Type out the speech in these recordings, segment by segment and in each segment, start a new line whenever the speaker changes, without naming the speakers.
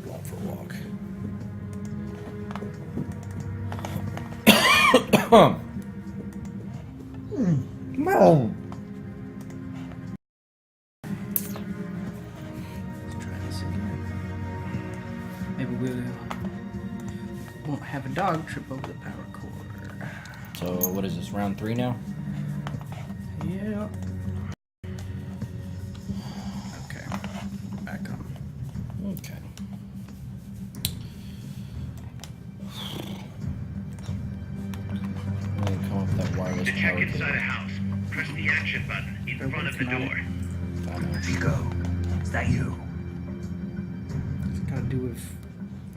Go out for a walk. No.
Let's try this again. Maybe we won't have a dog trip over the power cord.
So what is this, round 3 now?
Yeah. Okay. Back on.
Okay. I'm gonna come up with that wireless
To check
power
inside a
cable.
house, press the action button in front of the door.
I know.
Chico, is that you?
It's got to do with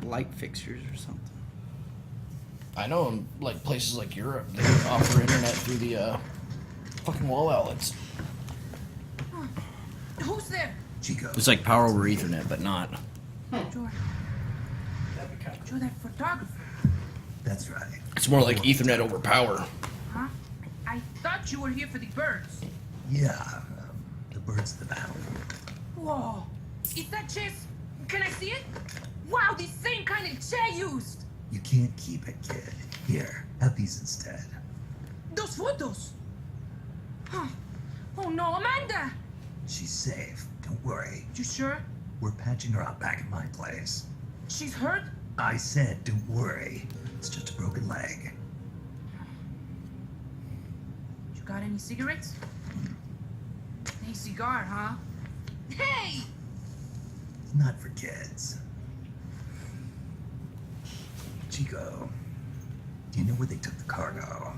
light fixtures or something.
I know in like places like Europe, they offer internet through the fucking wall outlets.
Who's there?
Chico.
It's like power over Ethernet, but not.
You're that photographer,
That's right.
It's more like Ethernet over power.
huh? I thought you were here for the birds.
Yeah, the birds of the battle.
Whoa. Is that chess? Can I see it? Wow, the same kind of chair used.
You can't keep it, kid. Here, have these instead.
Those photos. Huh. Oh no, Amanda.
She's safe. Don't worry.
You sure?
We're patching her up back at my place.
She's hurt?
I said, don't worry. It's just a broken leg.
You got any cigarettes? Hey, cigar, huh? Hey!
Not for kids. Chico, do you know where they took the cargo?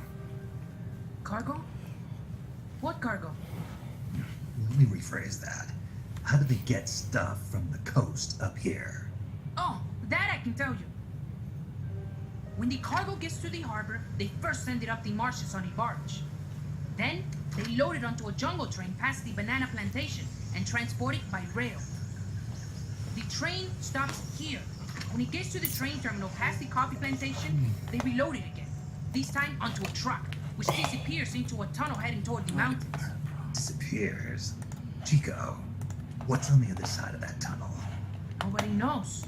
Cargo? What cargo?
Let me rephrase that. How did they get stuff from the coast up here?
Oh, that I can tell you. When the cargo gets to the harbor, they first send it up the marshes on a barge. Then, they load it onto a jungle train past the banana plantation and transport it by rail. The train stops here. When it gets to the train terminal past the coffee plantation, they reload it again. This time onto a truck, which disappears into a tunnel heading toward the mountains.
Disappears. Chico, what's on the other side of that tunnel?
Nobody knows.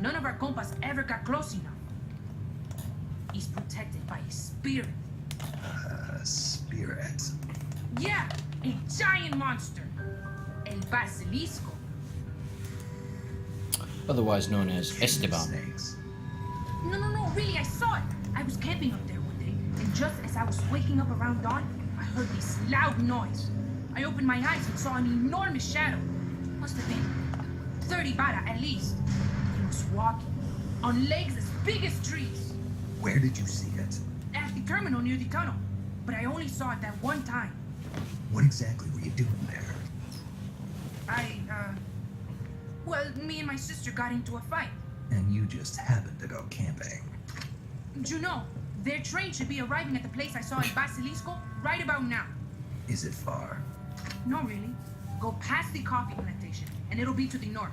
None of our compas ever got close enough. He's protected by a spirit.
Spirit.
Yeah, a giant monster. El Basilisco.
Otherwise known as Esteban.
Snakes.
No, really, I saw it. I was camping up there one day, and just as I was waking up around dawn, I heard this loud noise. I opened my eyes and saw an enormous shadow. Must have been 30 bada at least. He was walking on legs as big as trees.
Where did you see it?
At the terminal near the tunnel, but I only saw it that one time.
What exactly were you doing there?
Well, me and my sister got into a fight.
And you just happened to go camping.
You know, their train should be arriving at the place I saw in Basilisco right about now.
Is it far?
No, really. Go past the coffee plantation, and it'll be to the north.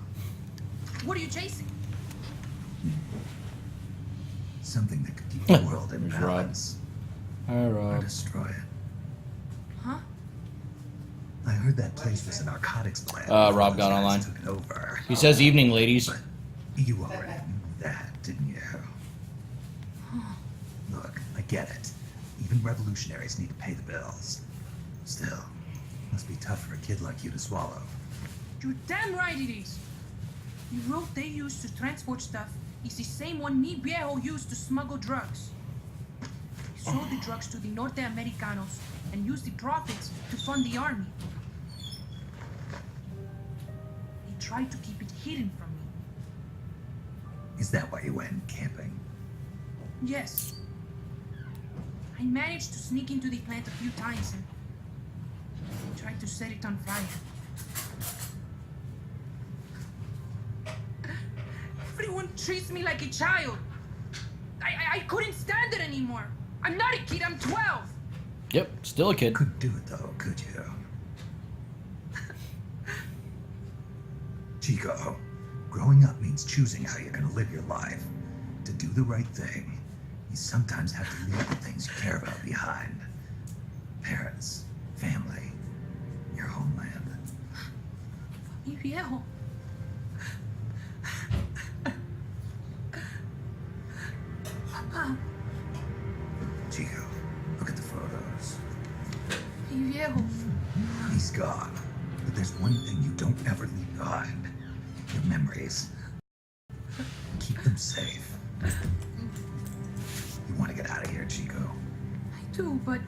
What are you chasing?
Something that could keep the world in
There's Rob.
balance.
Hi,
Or
Rob.
destroy it.
Huh?
I heard that place was a narcotics plant.
Rob got
Those guys
online.
Took it over.
He says evening, ladies.
But you already knew that, didn't you? Look, I get it. Even revolutionaries need to pay the bills. Still, must be tough for a kid like you to swallow.
You're damn right it is. The road they use to transport stuff is the same one mi viejo used to smuggle drugs. He sold the drugs to the Norte Americanos and used the profits to fund the army. He tried to keep it hidden from me.
Is that why you went camping?
Yes. I managed to sneak into the plant a few times and tried to set it on fire. Everyone treats me like a child. I couldn't stand it anymore. I'm not a kid, I'm 12.
Yep, still a kid.
Couldn't do it though, could you? Chico, growing up means choosing how you're gonna live your life. To do the right thing, you sometimes have to leave the things you care about behind. Parents, family, your homeland.
Mi viejo. viejo.
He's gone. But there's one thing you don't ever leave behind. Your memories. Keep them safe. You want to get out of here, Chico?
I do, but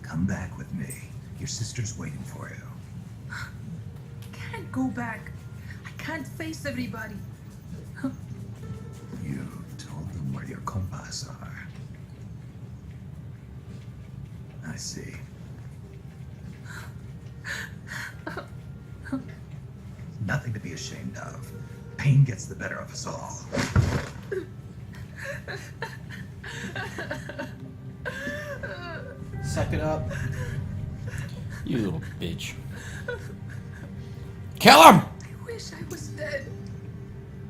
Come back with me. Your sister's waiting for you.
I can't go back. I can't face everybody.
You told them where your compas are. I see. Nothing to be ashamed of. Pain gets the better of us all.
Suck it up.
You little bitch. Kill him!
I wish I was dead.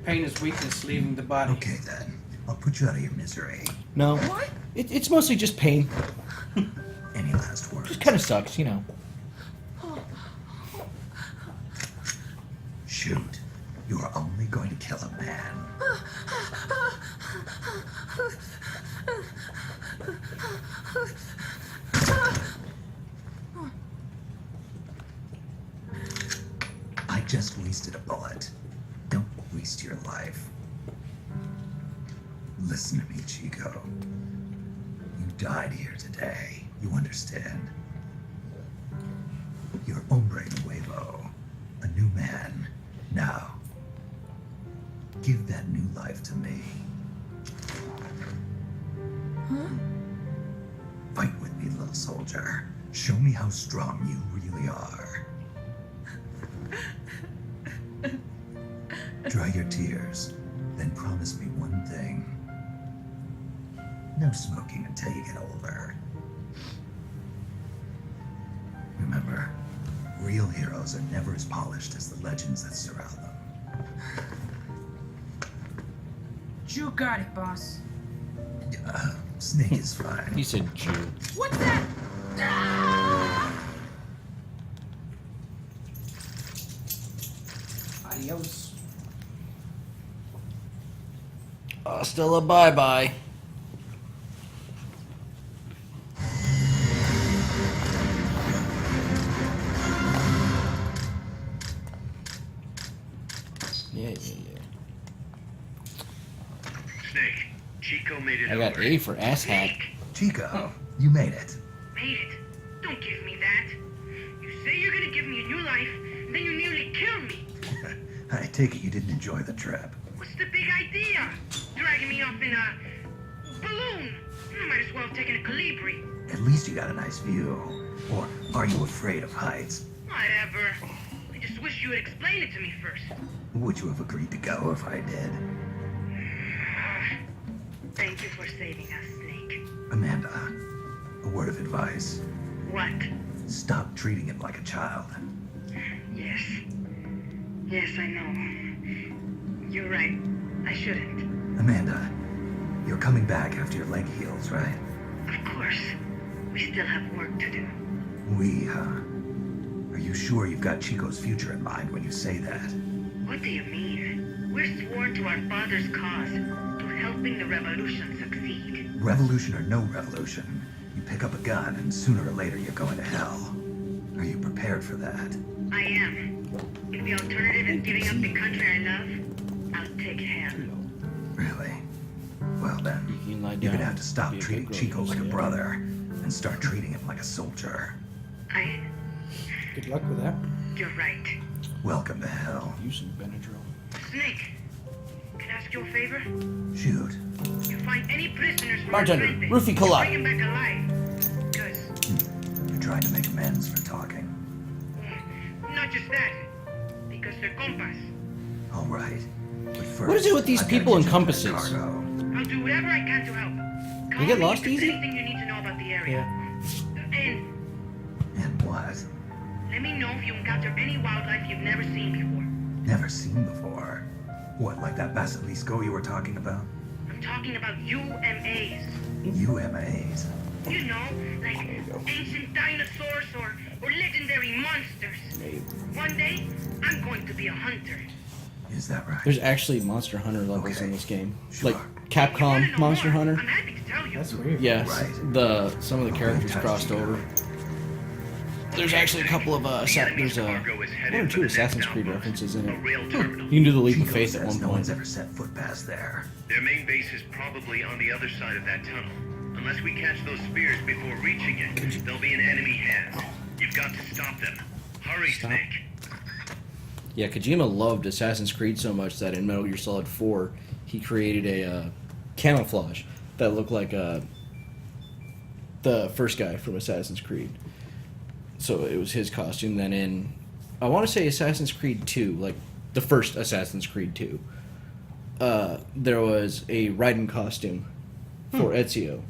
Pain is weakness leaving the body.
Okay then. I'll put you out of your misery.
No.
What?
It's mostly just pain.
Any last words?
Just kind of sucks, you know.
Shoot. You are only going to kill a man. I just wasted a bullet. Don't waste your life. Listen to me, Chico. You died here today. You understand? You're hombre nuevo. A new man. Now, give that new life to me. Fight with me, little soldier. Show me how strong you really are. Dry your tears, then promise me one thing. No smoking until you get older. Remember, real heroes are never as polished as the legends that surround them.
You got it, boss.
Snake is fine.
He said Jew.
What's that?
Adios.
Still a bye-bye. Yeah.
Snake, Chico made it
I got
over.
A for ass hat.
Snake,
Chico, you made it.
made it. Don't give me that. You say you're gonna give me a new life, then you nearly kill me.
I take it you didn't enjoy the trip.
What's the big idea? Dragging me up in a balloon. I might as well have taken a Calibri.
At least you got a nice view. Or are you afraid of heights?
Whatever. I just wish you would explain it to me first.
Would you have agreed to go if I did?
Thank you for saving us, Snake.
Amanda, a word of advice.
What?
Stop treating him like a child.
Yes. Yes, I know. You're right. I shouldn't.
Amanda, you're coming back after your leg heals, right?
Of course. We still have work to do.
We, Are you sure you've got Chico's future in mind when you say that?
What do you mean? We're sworn to our father's cause, to helping the revolution succeed.
Revolution or no revolution, you pick up a gun and sooner or later you're going to hell. Are you prepared for that?
I am. If the alternative is giving up the country I love, I'll take hell.
Really? Well then,
You can lie
you're
down.
gonna have to stop
Be a good
treating
girl,
Chico like a
yeah.
brother and start treating him like a soldier.
Good luck with that.
You're right.
Welcome to hell.
Use some Benadryl.
Snake, can I ask you a favor?
Shoot.
You find any prisoners from
Bartender,
Argente,
roofie cola.
bring them back alive. Because,
You're trying to make amends for talking.
not just that, because they're compas.
All right. But first,
What is it with these
I've gotta
people
get
and
you to
compasses?
cargo.
I'll do whatever I can to help. Call
You get
me
lost
if there's
easy?
anything you need to know about the area. And
And what?
let me know if you encounter any wildlife you've never seen before.
Never seen before. What, like that basilisco you were talking about?
I'm talking about UMAs.
UMAs.
You know, like ancient dinosaurs or legendary monsters. One day, I'm going to be a hunter.
Is that right?
There's actually Monster Hunter levels
Okay.
in this game.
Sure.
Like
If you wanna
Capcom
know
Monster
more,
Hunter.
I'm happy to tell you.
That's weird.
Yes.
Right.
Some of the characters
touched
crossed
you.
over. There's actually a couple of there's one or two Assassin's Creed references in it. You can do the leap of faith at one
No one's
point.
ever set foot past there.
Their main base is probably on the other side of that tunnel. Unless we catch those spears before reaching it, they'll be in enemy hands. You've got to stop them. Hurry, Snake.
Yeah, Kojima loved Assassin's Creed so much that in Metal Gear Solid 4, he created a camouflage that looked like the first guy from Assassin's Creed. So it was his costume. Then in, I want to say Assassin's Creed 2, like the first Assassin's Creed 2, there was a Raiden costume for Ezio.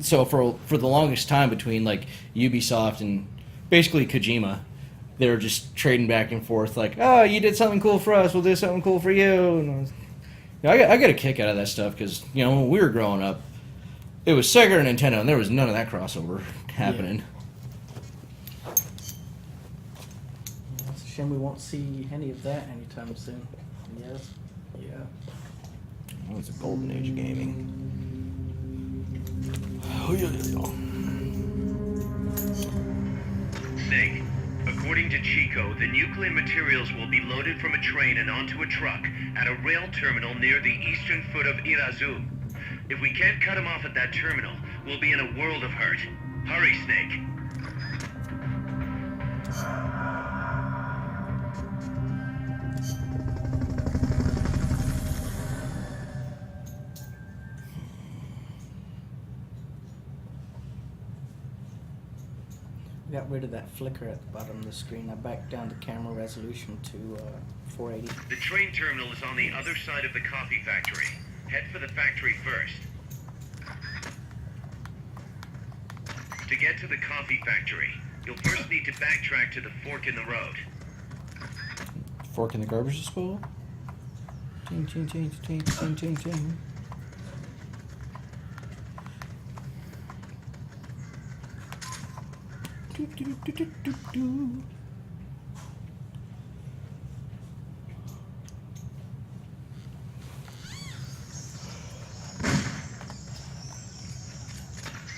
So for the longest time between like Ubisoft and basically Kojima, they were just trading back and forth like, oh, you did something cool for us, we'll do something cool for you. And I got a kick out of that stuff because, you know, when we were growing up, it was Sega and Nintendo, and there was none of that crossover happening.
It's a shame we won't see any of that anytime soon. Yes. Yeah.
Well, it's a golden age of gaming. Oh, yeah.
Snake, according to Chico, the nuclear materials will be loaded from a train and onto a truck at a rail terminal near the eastern foot of Irazu. If we can't cut him off at that terminal, we'll be in a world of hurt. Hurry, Snake.
Got rid of that flicker at the bottom of the screen. I backed down the camera resolution to 480.
The train terminal is on the other side of the coffee factory. Head for the factory first. To get to the coffee factory, you'll first need to backtrack to the fork in the road.
Fork in the garbage disposal? Ting, ting, ting, ting, ting, ting, ting. Do, do, do, do, do, do.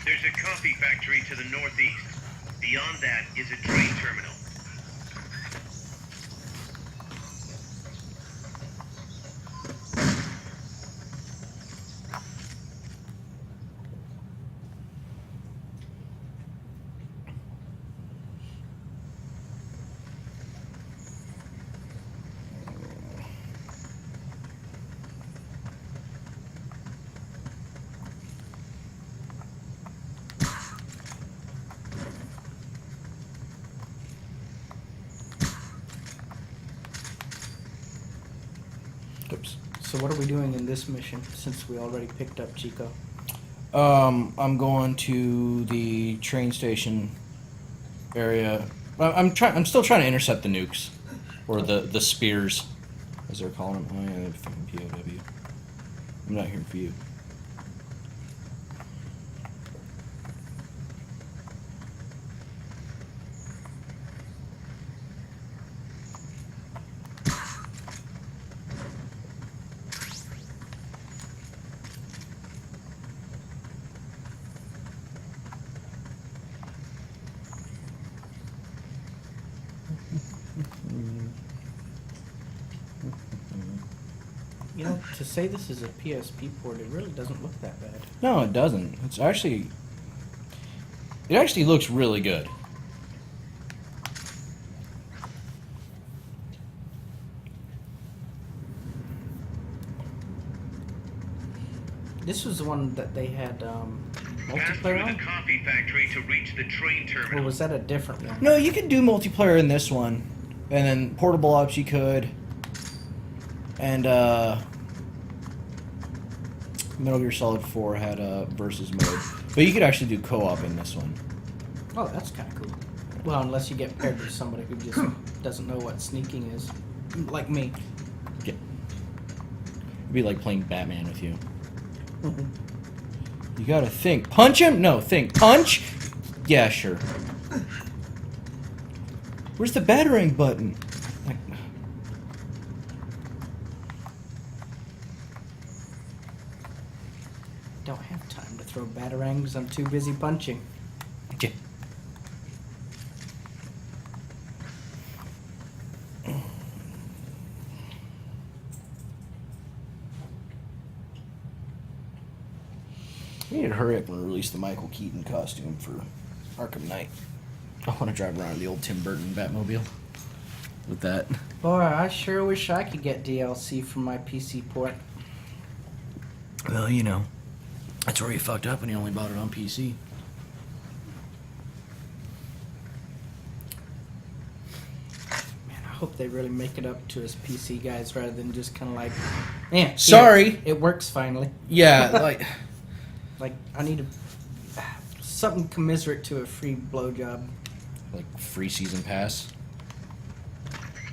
There's a coffee factory to the northeast. Beyond that is a train terminal.
Oops.
So what are we doing in this mission since we already picked up Chico?
I'm going to the train station area. I'm still trying to intercept the nukes, or the spears, as they're calling them. Oh yeah, they're fucking POW. I'm not here for you.
You know, to say this is a PSP port, it really doesn't look that bad.
No, it doesn't. It actually looks really good.
This was the one that they had
Pass
multiplayer
through the
on?
coffee factory to reach the train
Or
terminal.
was that a different one?
No, you could do multiplayer in this one, and then portable ops you could, and Metal Gear Solid 4 had a versus mode, but you could actually do co-op in this one.
Oh, that's kind of cool. Well, unless you get paired with somebody who just doesn't know what sneaking is. Like me.
Yeah. It'd be like playing Batman with you. You gotta think. Punch him? No, think. Punch? Yeah, sure. Where's the battering button? Like,
Don't have time to throw batarangs. I'm too busy punching.
yeah. We need to hurry up and release the Michael Keaton costume for Arkham Knight. I want to drive around in the old Tim Burton Batmobile with that.
Boy, I sure wish I could get DLC from my PC port.
Well, you know, that's where he fucked up and he only bought it on PC.
Man, I hope they really make it up to us PC guys rather than just kind of like, yeah,
Sorry.
here, it works finally.
Yeah, like...
Like, I need something commiserate to a free blowjob.
Like free season pass.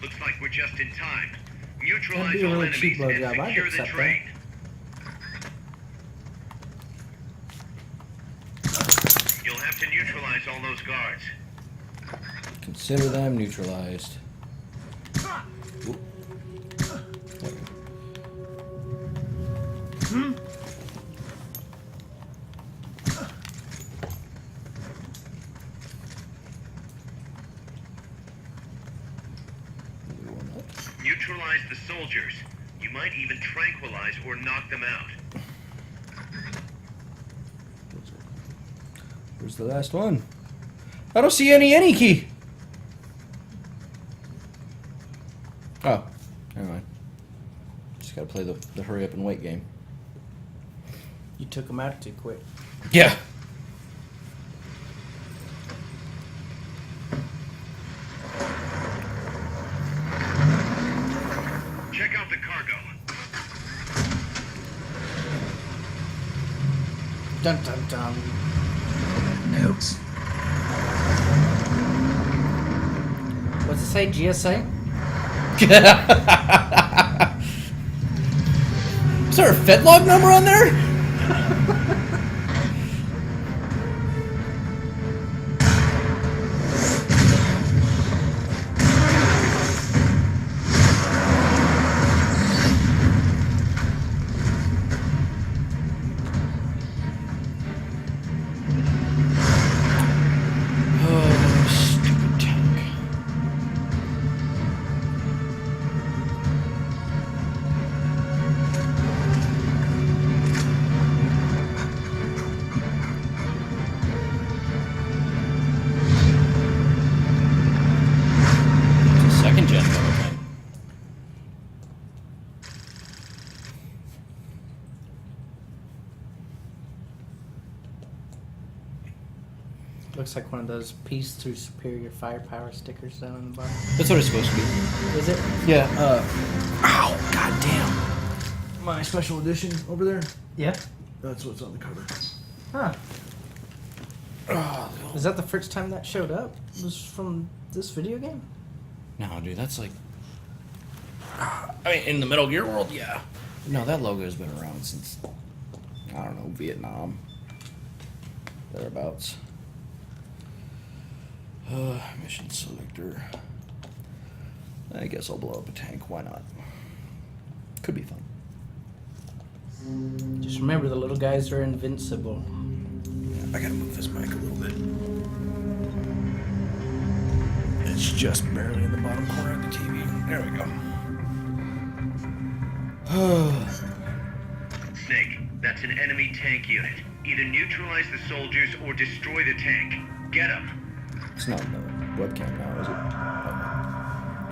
Looks like we're just in time.
That'd
Neutralize
be a
all
really
enemies
cheap
and
blowjob. I'd
secure the
accept
train. You'll have to neutralize all those guards.
Consider them neutralized. Oop.
Neutralize the soldiers. You might even tranquilize or knock them out.
Where's the last one? I don't see any key. Oh, never mind. Just gotta play the hurry up and wait game.
You took them out too quick.
Yeah.
Check out the cargo.
Dun dun dun.
Notes.
What's it say? GSA?
Is there a FedLog number on there? Oh, stupid tank. It's a second gen level thing.
Looks like one of those peace through superior firepower stickers down on the bottom.
That's what it's supposed to be.
Is it?
Yeah, ow, goddamn. My special edition over there.
Yeah.
That's what's on the cover.
Huh.
Oh,
Is that the first time that showed up? Was from this video game?
no, dude, that's like... I mean, in the Metal Gear world, yeah. No, that logo's been around since, I don't know, Vietnam. Thereabouts. Mission selector. I guess I'll blow up a tank. Why not? Could be fun.
Just remember, the little guys are invincible.
Yeah, I gotta move this mic a little bit. It's just barely in the bottom corner of the TV. There we go.
Snake, that's an enemy tank unit. Either neutralize the soldiers or destroy the tank. Get up.
It's not in the webcam now, is it?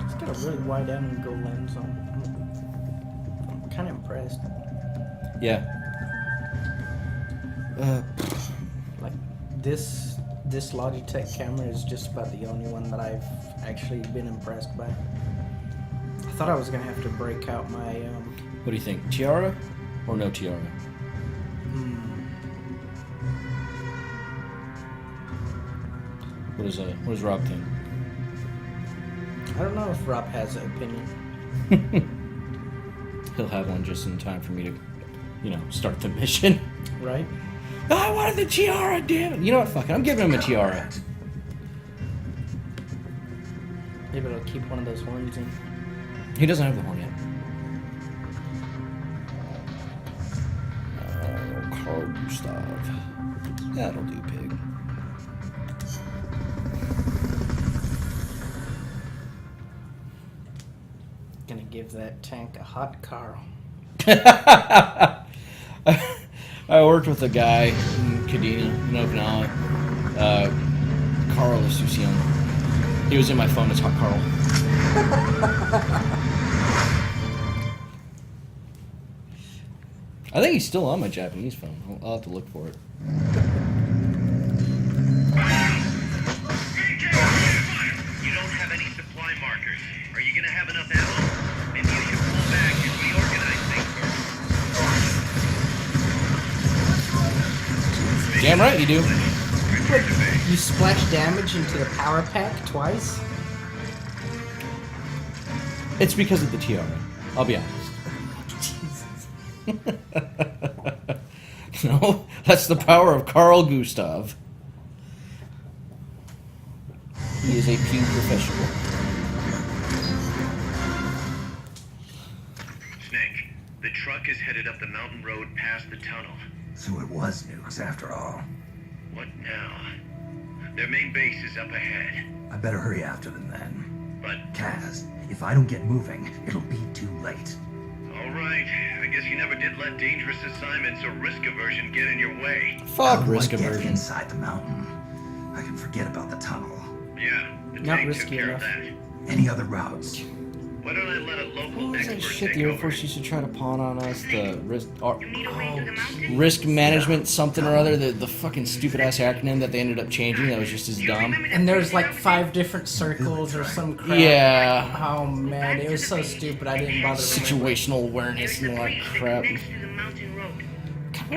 It's got a really wide angle lens on it. I'm kind of impressed.
Yeah.
Like, this Logitech camera is just about the only one that I've actually been impressed by. I thought I was gonna have to break out my
What do you think? Tiara or no tiara? What does Rob think?
I don't know if Rob has an opinion.
He'll have one just in time for me to, start the mission.
Right?
Oh, I wanted the tiara, damn it. You know what? Fuck it. I'm giving him a tiara.
Maybe it'll keep one of those horns in.
He doesn't have the horn yet. Carl Gustav. That'll do, pig.
Gonna give that tank a hot Carl.
I worked with a guy in Kadena, in Okinawa, Carl Asucion. He was in my phone. It's Hot Carl. I think he's still on my Japanese phone. I'll have to look for it.
You don't have any supply markers. Are you gonna have enough ammo? Maybe you should pull back and reorganize things first.
Damn right you do.
You splash damage into the power pack twice?
It's because of the tiara. I'll be honest. No, that's the power of Carl Gustav. He is a pew professional.
Snake, the truck is headed up the mountain road past the tunnel.
So it was nukes after all.
What now? Their main base is up ahead.
I better hurry after them then.
But,
Kaz, if I don't get moving, it'll be too late.
alright, I guess you never did let dangerous assignments or risk aversion get in your way.
Fuck
How do
risk
I get
aversion.
inside the mountain? I can forget about the tunnel.
Yeah, the
Not
tank took
risky
care
enough.
of that.
Any other routes?
Why don't I let a local
What was that
expert
shit
take
the Air
over?
Force used to try to pawn on us? The risk,
You need a way to the mountain?
risk management something or other. The fucking stupid ass acronym that they ended up changing that was just as dumb.
And there's like 5 different circles or some crap.
Yeah.
Oh man, it was so stupid I didn't bother remembering.
Situational awareness and all that crap.
Next to the mountain road.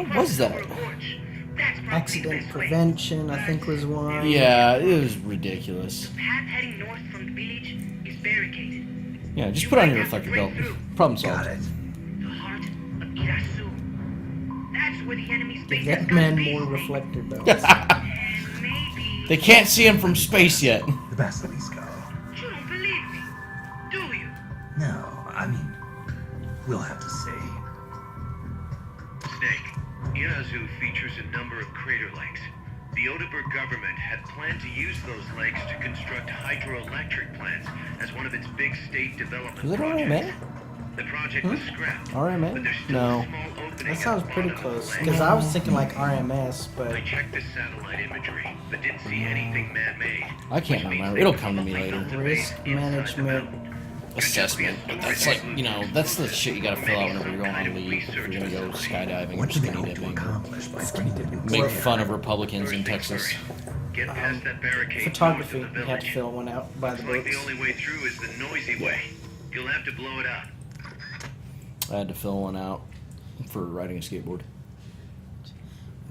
What was that?
That's probably the
Accident
best way.
prevention, I think, was one.
Yeah, it was ridiculous.
The path heading north from the village is barricaded.
Yeah, just put on your reflector belt. Problem
Got
solved.
it.
The heart of Irasu. That's where the enemy's base
Give
is
that man
gonna be.
more reflector belts.
And maybe
They can't see him from space yet.
The Basilisco.
you don't believe me, do you?
No, I mean, we'll have to see.
Snake, Irazu features a number of crater lakes. The Odeberg government had planned to use those lakes to construct hydroelectric plants as one of its big state development
Was it
projects.
RMA?
The project was scrapped,
RMA?
but there's still
No.
a small opening
That
at
sounds
the
pretty
bottom of the
close.
lake.
Because I was thinking like RMS, but
I checked the satellite imagery, but didn't see anything man-made.
I can't
which means
remember.
they
It'll
could
come to me
probably
later.
build a
Risk
base inside the
management.
mountain.
Assessment. But that's like, you know, that's the shit you gotta fill out whenever you're going on leave. If you're gonna go skydiving or
What do they
skinny
hope to
dipping.
accomplish by bringing the nukes
Make
here?
fun of Republicans in
First things
Texas.
first, get past that barricade
photography,
north of the
you have to
village.
fill one out by the
Looks like
books.
the only way through is the noisy way. You'll have to blow it up.
I had to fill one out for riding a skateboard.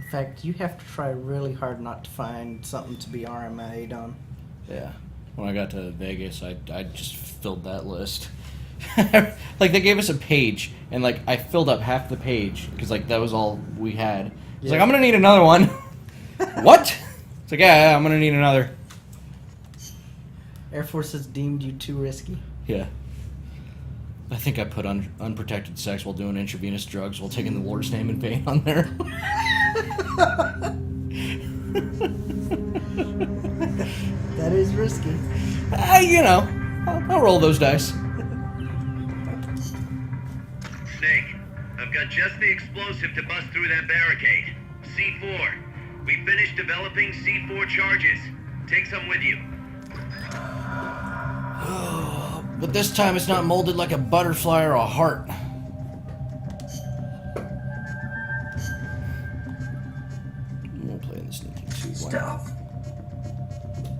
In fact, you have to try really hard not to find something to be RMA'd on.
Yeah. When I got to Vegas, I just filled that list. Like, they gave us a page, and, like, I filled up half the page, because, like, that was all we had. It's like,
Yeah.
I'm gonna need another one. What? It's like, yeah, I'm gonna need another.
Air Force has deemed you too risky.
Yeah. I think I put unprotected sex while doing intravenous drugs while taking the Lord's name in vain on there.
That is risky.
You know, I'll roll those dice.
Snake, I've got just the explosive to bust through that barricade. C4. We finished developing C4 charges. Take some with you.
But this time it's not molded like a butterfly or a heart. We'll play in the sneaky too. Why not?
Stealth.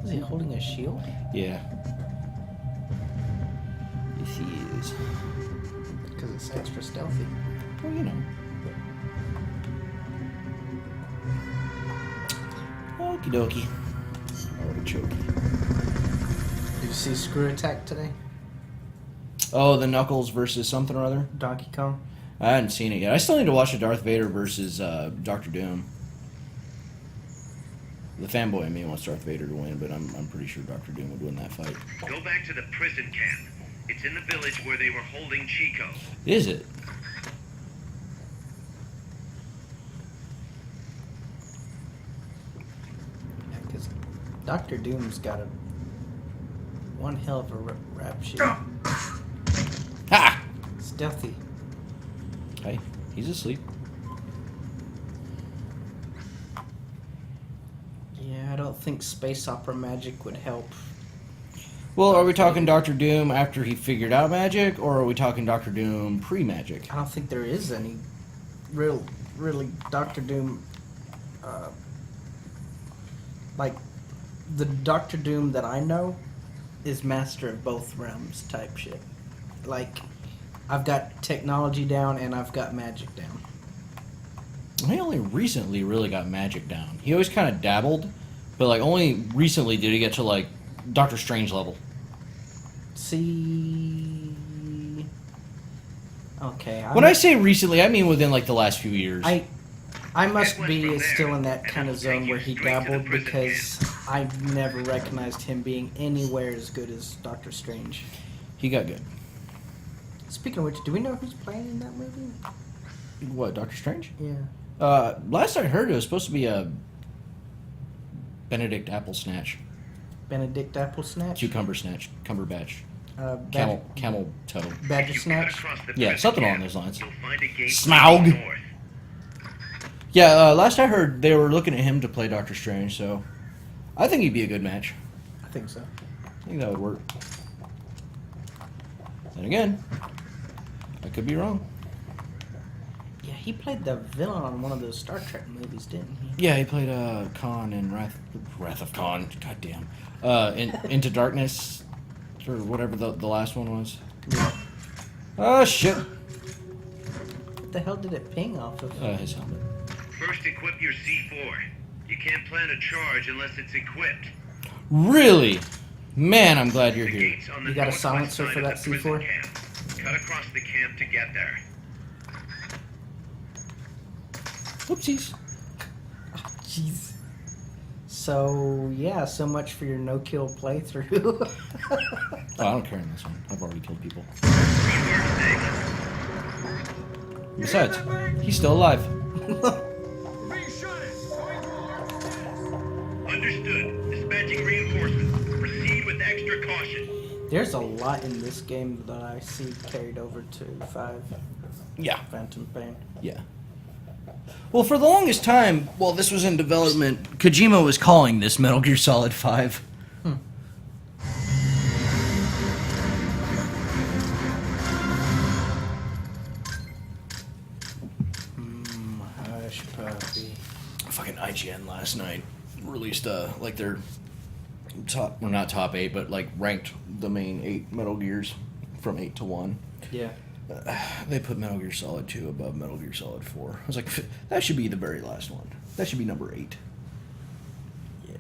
Is he holding a shield?
Yeah. Yes, he is.
Because it's extra stealthy.
Well, you know. Okie dokie. Artichoke.
Did you see Screw Attack today?
Oh, the Knuckles versus something or other?
Donkey Kong?
I hadn't seen it yet. I still need to watch the Darth Vader versus Doctor Doom. The fanboy in me wants Darth Vader to win, but I'm pretty sure Doctor Doom would win that fight.
Go back to the prison camp. It's in the village where they were holding Chico.
Is it?
Yeah, because Doctor Doom's got one hell of a rap sheet.
Ha!
Stealthy.
Hey, he's asleep.
don't think space opera magic would help.
Well, are we talking Doctor Doom after he figured out magic, or are we talking Doctor Doom pre-magic?
I don't think there is any really Doctor Doom. Like the Doctor Doom that I know is master of both realms type shit. Like I've got technology down and I've got magic down.
He only recently really got magic down. He always kind of dabbled, but like only recently did he get to like Doctor Strange level.
See, okay.
When I say recently, I mean within like the last few years.
I must be still in that kind of zone where he dabbled because I never recognized him being anywhere as good as Doctor Strange.
He got good.
Speaking of which, do we know who's playing in that movie?
What, Doctor Strange?
Yeah.
Last I heard, it was supposed to be a Benedict Applesnatch.
Benedict Applesnatch?
Cucumber Snatch. Cumberbatch. Camel toe.
Badger Snatch?
Yeah, something along those lines.
Smaug.
Smaug. Yeah, last I heard, they were looking at him to play Doctor Strange, so I think he'd be a good match.
I think so.
I think that would work. Then again, I could be wrong.
Yeah, he played the villain on one of those Star Trek movies, didn't he?
Yeah, he played Khan in Wrath of Khan. Goddamn. Into Darkness, or whatever the last one was.
Yeah.
Oh shit.
What the hell did it ping off of?
His helmet.
First, equip your C4. You can't plan a charge unless it's equipped.
Really? Man, I'm glad you're
The
here.
gates on the
You got a
northwest
silencer
side
for
of
that
the prison
C4?
camp. Cut across the camp to get there.
Whoopsies.
Jeez. So, yeah, so much for your no-kill playthrough.
Oh, I don't care in this one. I've already killed people. Besides, he's still alive.
Understood. Dispatching reinforcements. Proceed with extra caution.
There's a lot in this game that I see carried over to 5
Yeah.
Phantom Pain.
Yeah. Well, for the longest time, while this was in development, Kojima was calling this Metal Gear Solid 5.
Hush puppy.
Fucking IGN last night released like their top, well, not top 8, but like ranked the main 8 Metal Gears from 8 to 1.
Yeah.
They put Metal Gear Solid 2 above Metal Gear Solid 4. I was like, that should be the very last one. That should be number 8.
Yeah.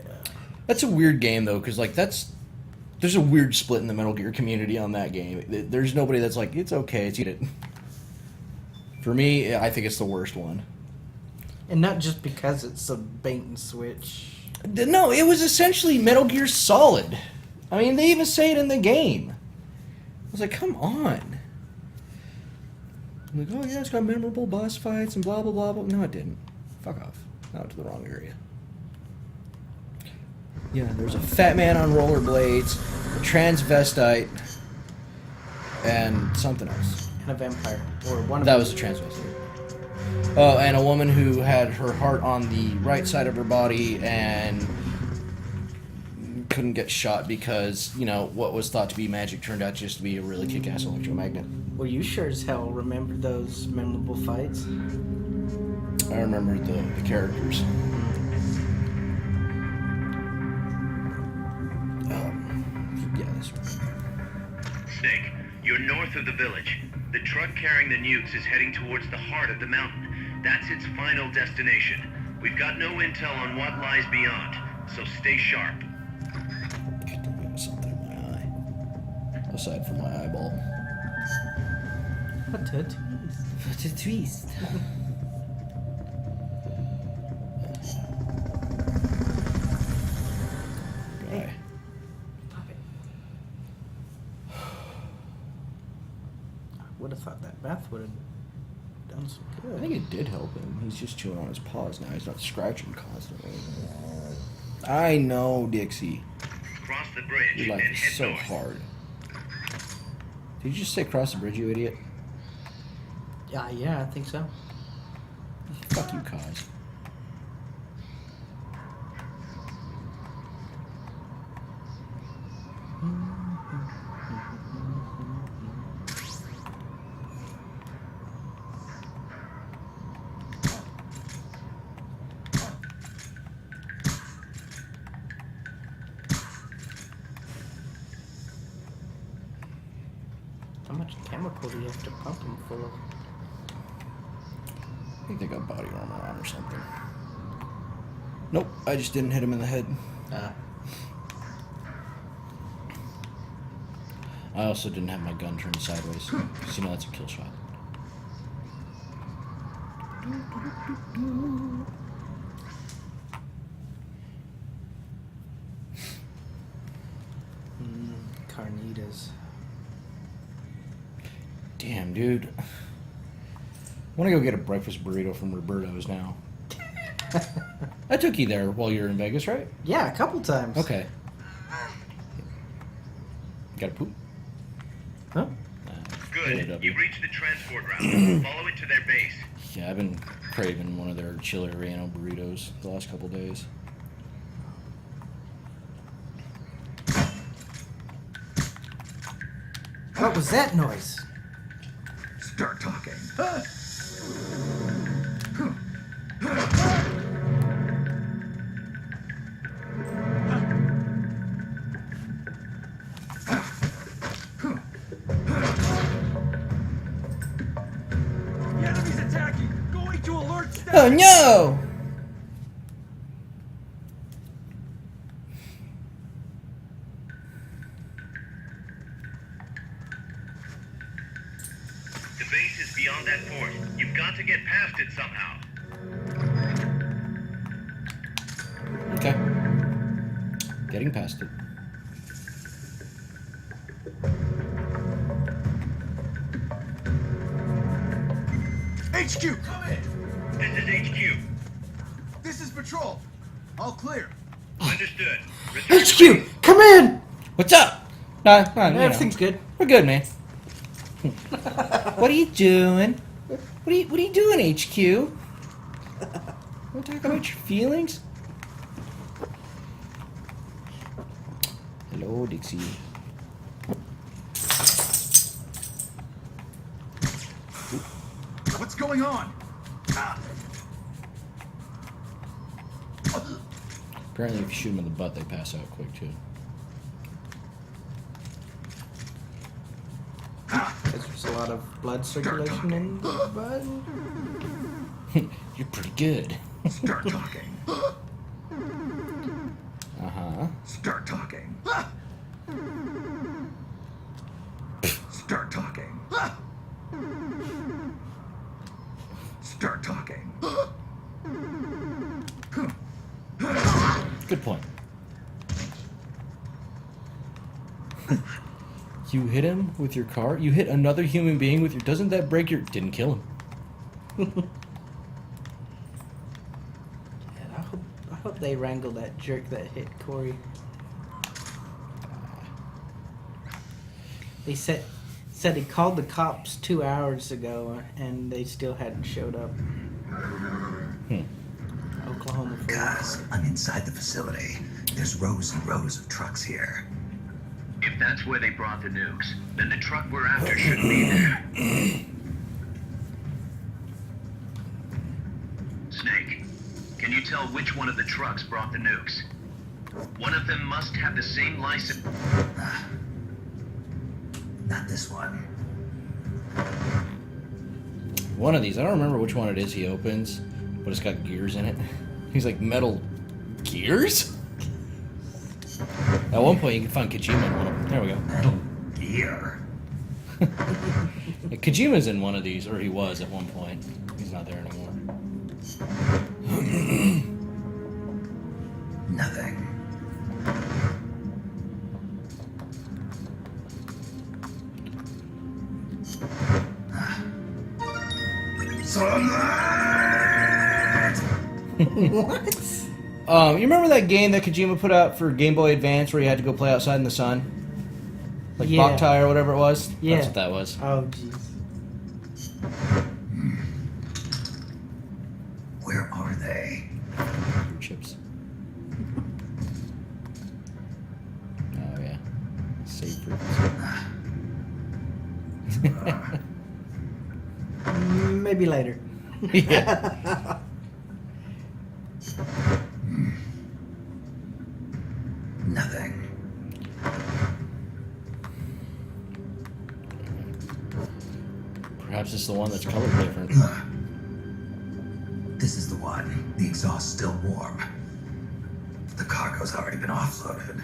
That's a weird game though, because like there's a weird split in the Metal Gear community on that game. There's nobody that's like, it's okay, it's it. For me, I think it's the worst one.
And not just because it's a bait and switch.
No, it was essentially Metal Gear Solid. I mean, they even say it in the game. I was like, come on. I'm like, oh yeah, it's got memorable boss fights and blah, blah, blah, blah. No, it didn't. Fuck off. I went to the wrong area. Yeah, there's a fat man on rollerblades, a transvestite, and something else.
And a vampire. Or one of
That
them.
was a transvestite. Oh, and a woman who had her heart on the right side of her body and couldn't get shot because, you know, what was thought to be magic turned out just to be a really kick-ass electromagnet.
Well, you sure as hell remember those memorable fights.
I remember the characters. Yeah, this one.
Snake, you're north of the village. The truck carrying the nukes is heading towards the heart of the mountain. That's its final destination. We've got no intel on what lies beyond, so stay sharp.
Something in my eye. Aside from my eyeball.
What a twist.
What a twist. Guy.
Would have thought that bath would have done some
I
good.
think it did help him. He's just chewing on his paws now. He's not scratching constantly. I know, Dixie.
Cross the bridge
You like
and
this
head
so
north.
hard. Did you just say cross the bridge, you idiot?
Yeah, I think so.
Fuck you, Kaz.
pump them full of.
I think they got body armor on or something. Nope, I just didn't hit him in the head. I also didn't have my gun turned sideways, because you know that's a kill shot.
Carnitas.
Damn, dude. I want to go get a breakfast burrito from Roberto's now. I took you there while you were in Vegas, right?
Yeah, a couple times.
Okay. Got to poop?
Huh?
Good. You've reached the transport route. Follow it to their base.
Yeah, I've been craving one of their chili relleno burritos the last couple days.
What was that noise?
Start talking.
The enemy's attacking! Going to alert staff!
Oh no!
The base is beyond that fort. You've got to get past it somehow.
Okay. Getting past it.
HQ, come in!
This is HQ.
This is patrol. All clear.
Understood. Return to
HQ, come in.
What's up? No, you know.
Everything's good.
We're good, man. What are you doing? What are you doing, HQ? Want to talk about your feelings? Hello, Dixie.
What's going on?
Apparently, if you shoot them in the butt, they pass out quick too.
There's a lot of blood circulation in the blood.
You're pretty good.
Start talking.
Uh-huh.
Start talking. Start talking. Start talking.
Good point. You hit him with your car? You hit another human being with your... Doesn't that break your... Didn't kill him.
Yeah, I hope they wrangle that jerk that hit Corey. They said he called the cops 2 hours ago and they still hadn't showed up. Oklahoma.
Guys, I'm inside the facility. There's rows and rows of trucks here.
If that's where they brought the nukes, then the truck we're after shouldn't be there. Snake, can you tell which one of the trucks brought the nukes? One of them must have the same license.
Not this one.
One of these. I don't remember which one it is he opens, but it's got gears in it. He's like, metal gears? At one point, you can find Kojima in one of them. There we go.
Metal gear.
Yeah, Kojima's in one of these, or he was at one point. He's not there anymore.
Nothing.
What?
You remember that game that Kojima put out for Game Boy Advance where you had to go play outside in the sun? Like
Yeah.
Boktai or whatever it was?
Yeah.
That's what that was.
Oh, jeez.
Where are they?
Chips. Oh, yeah. Save for
Maybe later.
Yeah.
Nothing.
the one that's colored different.
This is the one. The exhaust's still warm. The cargo's already been offloaded.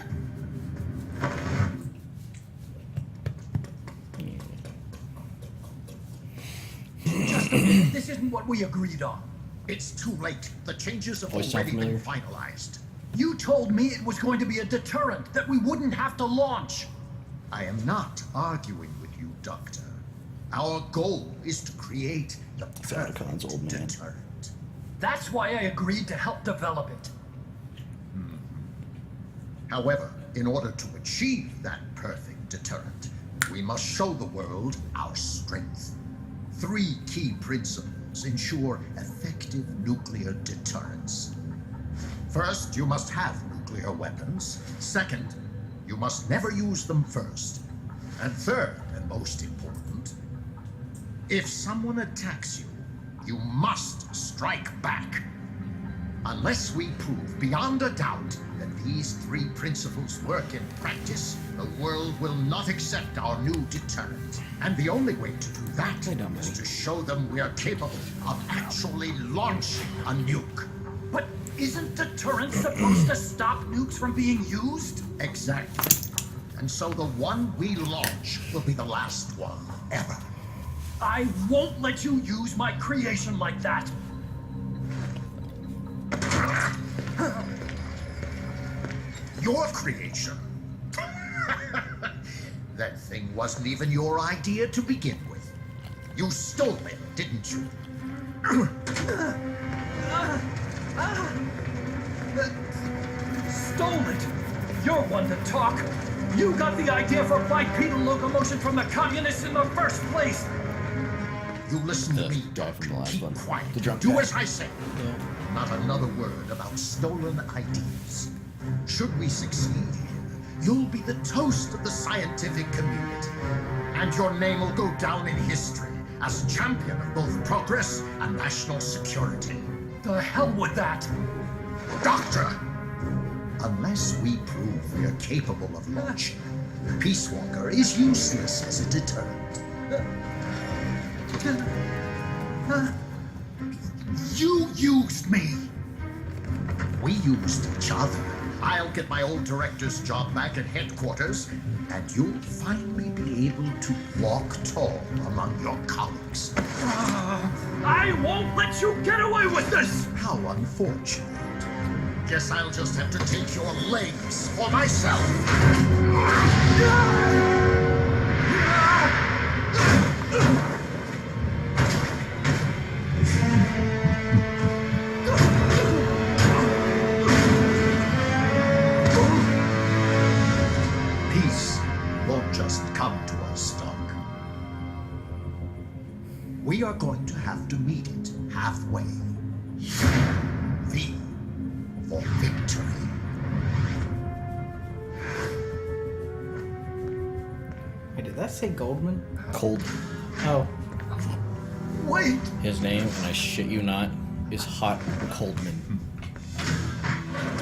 Just a minute. This isn't what we agreed on.
It's too late. The changes have
Voice sound
already been
familiar?
finalized.
You told me it was going to be a deterrent, that we wouldn't have to launch.
I am not arguing with you, Doctor. Our goal is to create the
Falcon's
perfect
old man.
deterrent.
That's why I agreed to help develop it.
However, in order to achieve that perfect deterrent, we must show the world our strength. 3 key principles ensure effective nuclear deterrence. First, you must have nuclear weapons. Second, you must never use them first. And third, and most important, if someone attacks you, you must strike back. Unless we prove beyond a doubt that these 3 principles work in practice, the world will not accept our new deterrent. And the only way to do that is to show them we are capable of actually launching a nuke.
But isn't deterrence supposed to stop nukes from being used?
Exactly. And so the one we launch will be the last one ever.
I won't let you use my creation like that.
Your creation. That thing wasn't even your idea to begin with. You stole it, didn't you?
Stole it. You're one to talk. You got the idea for bipedal locomotion from the communists in the first place.
You listen to
The
me,
guy from the last
keep
one.
quiet.
The drunk
Do
guy.
as I say. Not another word about stolen ideas. Should we succeed here, you'll be the toast of the scientific community. And your name will go down in history as champion of both progress and national security.
The hell with that.
Doctor! Unless we prove we're capable of launching, Peace Walker is useless as a deterrent. You used me! We used each other. I'll get my old director's job back at headquarters, and you'll finally be able to walk tall among your colleagues.
I won't let you get away with this!
How unfortunate. Guess I'll just have to take your legs for myself. Peace won't just come to us, Doc. We are going to have to meet it halfway. V for victory.
Wait, did that say Goldman?
Cold.
Oh.
Wait!
His name, and I shit you not, is Hot Coldman.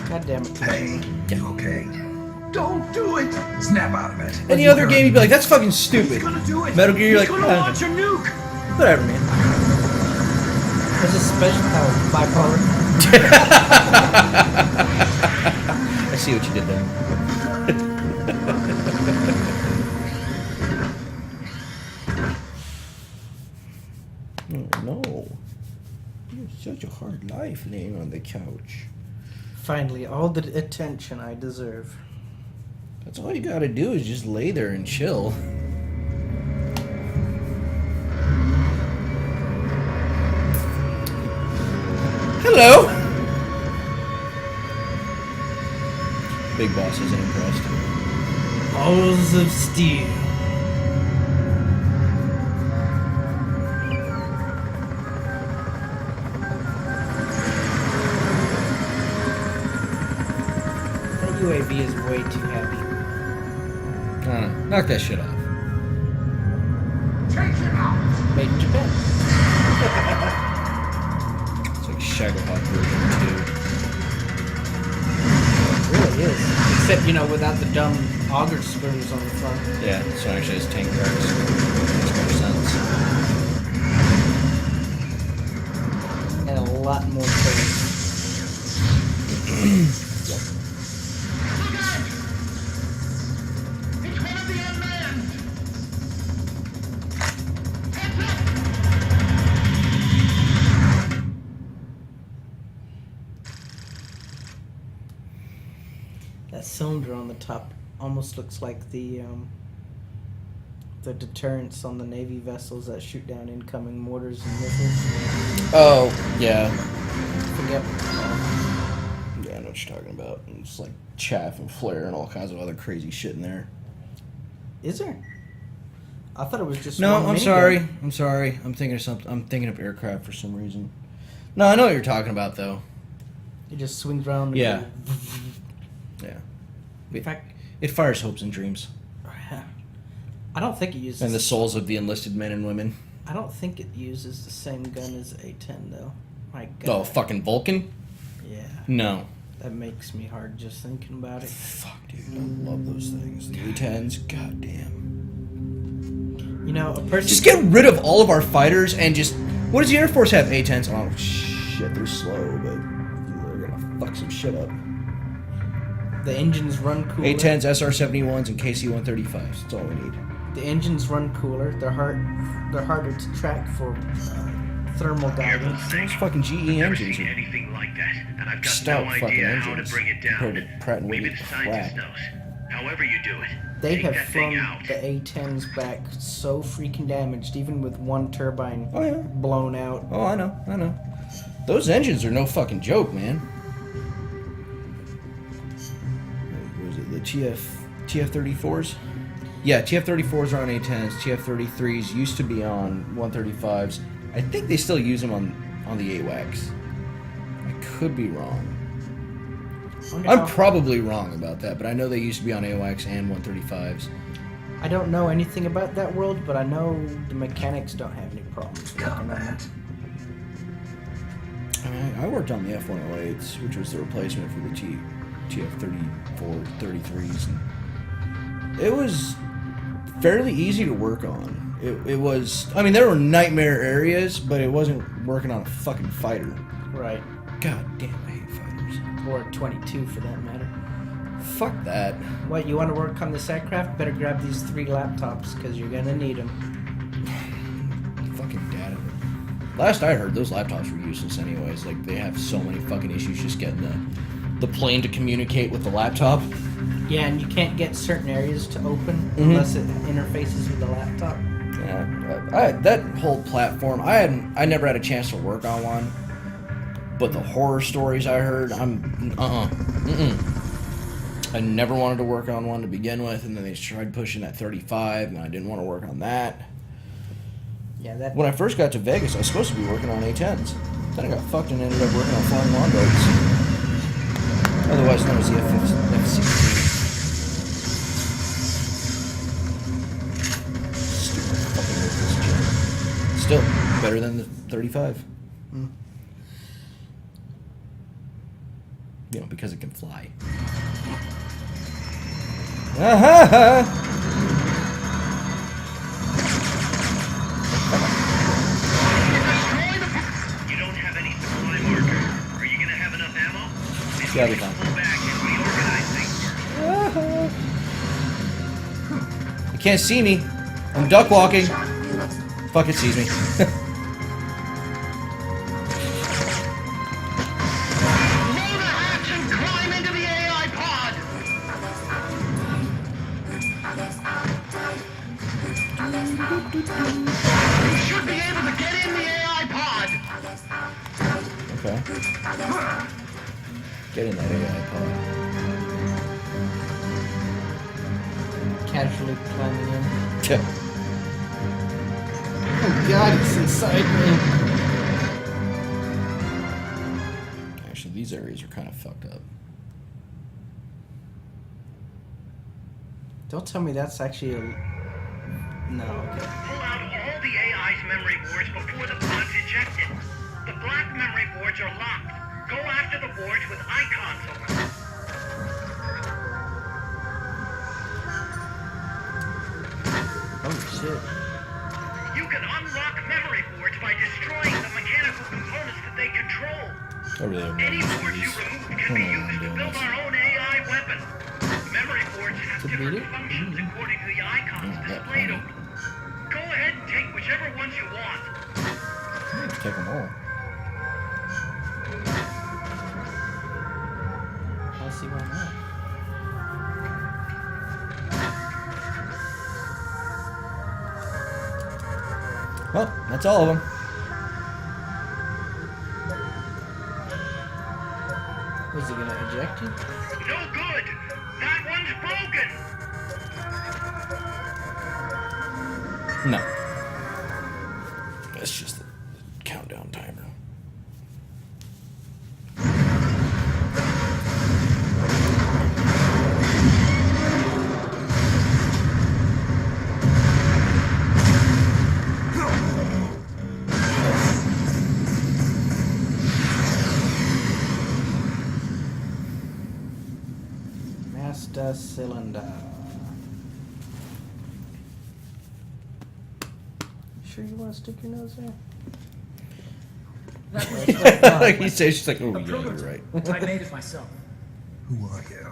God damn it.
Hey, you okay?
Don't do it!
Snap out of it.
Any other game, you'd be like, that's fucking stupid.
He's gonna do it!
Metal Gear, you're
He's
like,
gonna launch a nuke!
whatever, man.
There's a special power, bipolar.
I see what you did there. Oh, no. You have such a hard life laying on the couch.
Finally, all the attention I deserve.
That's all you gotta do is just lay there and chill. Hello! Big Boss isn't impressed.
Balls of steel. That UAV is way too heavy.
Knock that shit off.
Take him out!
Made in Japan.
It's like Shagahawk version 2.
It really is. Except, you know, without the dumb auger screws on the front.
Yeah, so actually it's tank cars. Makes more sense.
lot more turrets.
It's one of the unmanned!
That cylinder on the top almost looks like the deterrents on the Navy vessels that shoot down incoming mortars and missiles.
Oh, yeah.
Forget what it's called.
Yeah, I know what you're talking about. It's like chaff and flare and all kinds of other crazy shit in there.
Is there? I thought it was just
No,
one
I'm
minigun.
sorry. I'm sorry. I'm thinking of something. I'm thinking of aircraft for some reason. No, I know what you're talking about, though.
It just swings around. And
Yeah.
goes
Yeah.
In fact,
It fires hopes and dreams.
I don't think it uses.
And the souls of the enlisted men and women.
I don't think it uses the same gun as A10 though. My God.
Oh, fucking Vulcan?
Yeah.
No.
That makes me hard just thinking about it.
Fuck, dude. I love those things. The A10s. Goddamn.
You know, a person.
Just get rid of all of our fighters and just. What does the Air Force have? A10s? Oh, shit. They're slow, but they're gonna fuck some shit up.
The engines run cooler.
A10s, SR-71s, and KC-135s. That's all we need.
The engines run cooler. They're harder to track for thermal guidance.
Those fucking GE
Never
engines
seen
are
anything like that, and I've got
stout
no
fucking
idea how to
engines
bring it
compared
down.
to Pratt &
Maybe
Whitney
the scientist
crap.
knows. However you do it,
They
take
have
that thing
flown
out.
the A10s back so freaking damaged, even with one turbine
Oh, yeah.
blown out.
Oh, I know. Those engines are no fucking joke, man. What was it, the TF-34s? Yeah, TF-34s are on A10s. TF-33s used to be on 135s. I think they still use them on the AWACS. I could be wrong. I'm probably wrong about that, but I know they used to be on AWACS and 135s.
I don't know anything about that world, but I know the mechanics don't have any problems working on it.
I worked on the F-108s, which was the replacement for the TF-34, 33s. And it was fairly easy to work on. It was, I mean, there were nightmare areas, but it wasn't working on a fucking fighter.
Right.
God damn, I hate fighters.
Or a 22 for that matter.
Fuck that.
What, you want to work on this aircraft? Better grab these 3 laptops, because you're going to need them.
Fucking data. Last I heard, those laptops were useless anyways. Like, they have so many fucking issues just getting the plane to communicate with the laptop.
Yeah, and you can't get certain areas to open unless it interfaces with the laptop.
Yeah, that whole platform, I never had a chance to work on one, but the horror stories I heard, I never wanted to work on one to begin with, and then they tried pushing that 35, and I didn't want to work on that.
Yeah, that.
When I first got to Vegas, I was supposed to be working on A10s. Then I got fucked and ended up working on flying longboats, otherwise known as the F-16. Still better than the 35. You know, because it can fly.
You don't have any supply marker. Are you gonna have enough ammo? Maybe
Yeah,
we
we
can
can.
pull back and reorganize things first.
You can't see me. I'm duck walking. Fuck, it sees me.
Load the hatch and climb into the AI pod! You should be able to get in the AI pod!
Okay. Get in that AI pod.
Casually climbing in.
Yeah.
Oh god, it's inside me.
Actually, these areas are kind of fucked up.
Don't tell me that's actually a... No, okay.
Pull out all the AI's memory boards before the pod's ejected. The black memory boards are locked. Go after the boards with icons on them.
Holy shit.
You can unlock memory boards by destroying the mechanical components that they control.
I really have no
Any
use for
boards you
these.
remove
I
can
don't
be
know why I'm
used to
doing
build
this.
our own AI weapon. Memory boards have
To beat
different
it?
functions according to the icons
Yeah,
displayed
yeah.
over them. Go ahead and take whichever ones you want.
Take them all.
I see why not.
Well, that's all of them.
Was he gonna eject you?
No good. That one's broken.
No. It's just the countdown timer.
Master cylinder. Sure you want to stick your nose there?
That was
He says, she's like, oh,
a
yeah, you're
prototype.
right.
I made it myself.
Who are you?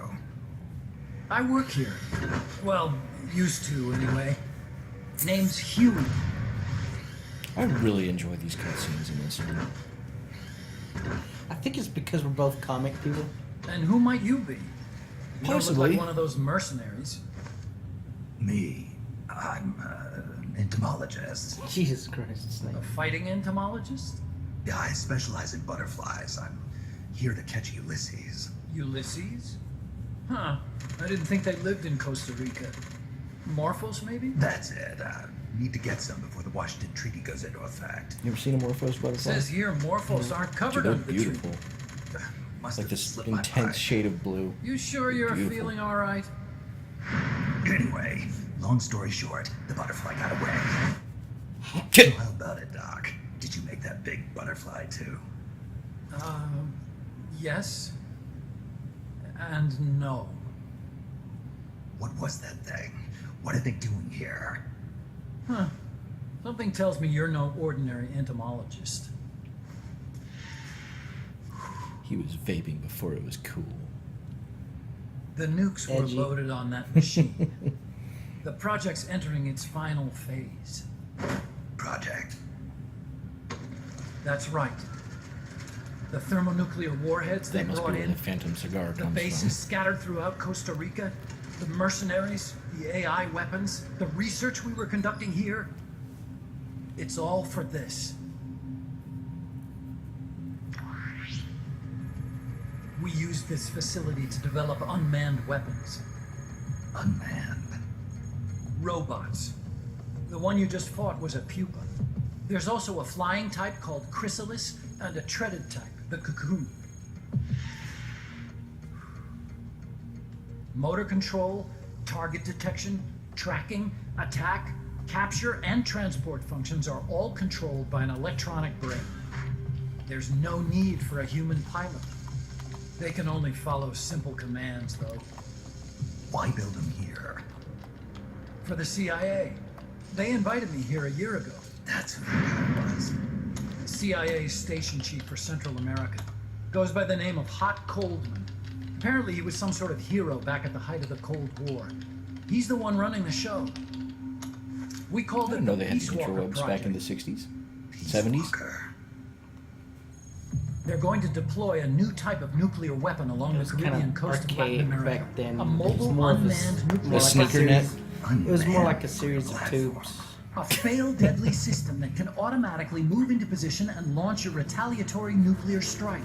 I work here. Well, used to anyway. Name's Huey.
I really enjoy these cutscenes in this one.
I think it's because we're both comic people.
And who might you be? You don't look
Possibly.
like one of those mercenaries.
Me. I'm an entomologist.
Jesus Christ, Snake.
A fighting entomologist?
Yeah, I specialize in butterflies. I'm here to catch Ulysses.
Ulysses? Huh. I didn't think they lived in Costa Rica. Morphos, maybe?
That's it. Need to get some before the Washington Treaty goes into effect.
You ever seen a Morphos
It
butterfly?
says here Morphos aren't
Dude,
covered
they're
under the
beautiful.
treaty.
Must
Like
have
this
slipped my
intense
mind.
shade of blue.
You sure you're
Beautiful.
feeling all right?
Anyway, long story short, the butterfly got away. So
Chit.
how about it, Doc? Did you make that big butterfly too?
Yes. And no.
What was that thing? What are they doing here?
Huh. Something tells me you're no ordinary entomologist.
He was vaping before it was cool.
The nukes were
Edgy.
loaded on that machine. The project's entering its final phase.
Project.
That's right. The thermonuclear warheads they
That must be
brought
where
in,
the Phantom Cigar
the
comes
bases
from.
scattered throughout Costa Rica, the mercenaries, the AI weapons, the research we were conducting here. It's all for this. We used this facility to develop unmanned weapons.
Unmanned.
Robots. The one you just fought was a pupa. There's also a flying type called Chrysalis and a treaded type, the Cocoon. Motor control, target detection, tracking, attack, capture, and transport functions are all controlled by an electronic brain. There's no need for a human pilot. They can only follow simple commands, though.
Why build them here?
For the CIA. They invited me here a year ago.
That's who it was.
CIA's station chief for Central America. Goes by the name of Hot Coldman. Apparently he was some sort of hero back at the height of the Cold War. He's the one running the show. We
I
called it
didn't know
the
they had
Peace Walker
interwebs back in the
Project.
60s,
Peace
70s.
Walker.
They're going to deploy a new type of nuclear weapon along
It
the
was
Caribbean
kind of
coast of Latin
archaic
America.
back then.
A
It was
mobile
more of a
unmanned nuclear
The
like a
sneaker net.
series- It was more like a series of
Platform.
tubes.
A failed deadly system that can automatically move into position and launch a retaliatory nuclear strike.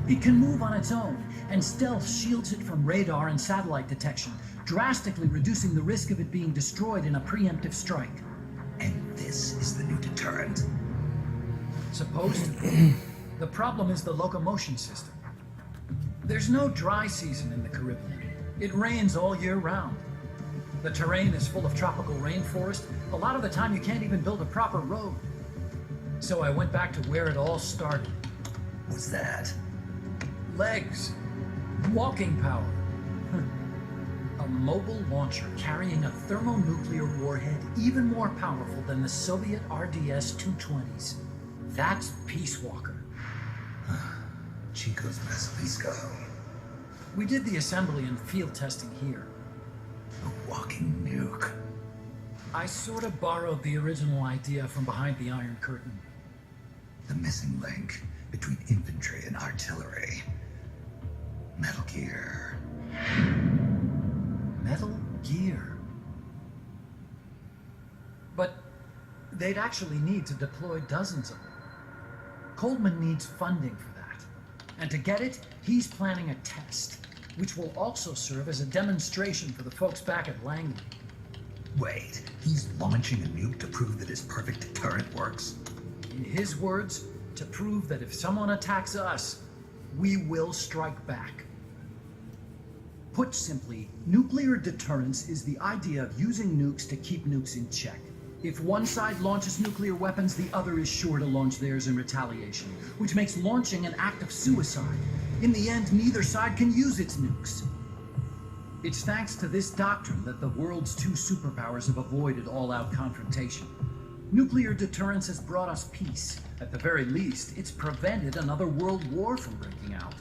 It can move on its own, and stealth shields it from radar and satellite detection, drastically reducing the risk of it being destroyed in a preemptive strike.
And this is the new deterrent.
Supposed to be. The problem is the locomotion system. There's no dry season in the Caribbean. It rains all year round. The terrain is full of tropical rainforest. A lot of the time you can't even build a proper road. So I went back to where it all started.
What's that?
Legs. Walking power. A mobile launcher carrying a thermonuclear warhead even more powerful than the Soviet RDS-220s. That's Peace Walker.
Chico's Basilisco.
We did the assembly and field testing here.
A walking nuke.
I sort of borrowed the original idea from behind the Iron Curtain.
The missing link between infantry and artillery. Metal Gear.
Metal Gear. But they'd actually need to deploy dozens of them. Coleman needs funding for that. And to get it, he's planning a test, which will also serve as a demonstration for the folks back at Langley.
Wait, he's launching a nuke to prove that his perfect deterrent works?
In his words, to prove that if someone attacks us, we will strike back. Put simply, nuclear deterrence is the idea of using nukes to keep nukes in check. If one side launches nuclear weapons, the other is sure to launch theirs in retaliation, which makes launching an act of suicide. In the end, neither side can use its nukes. It's thanks to this doctrine that the world's two superpowers have avoided all-out confrontation. Nuclear deterrence has brought us peace. At the very least, it's prevented another world war from breaking out.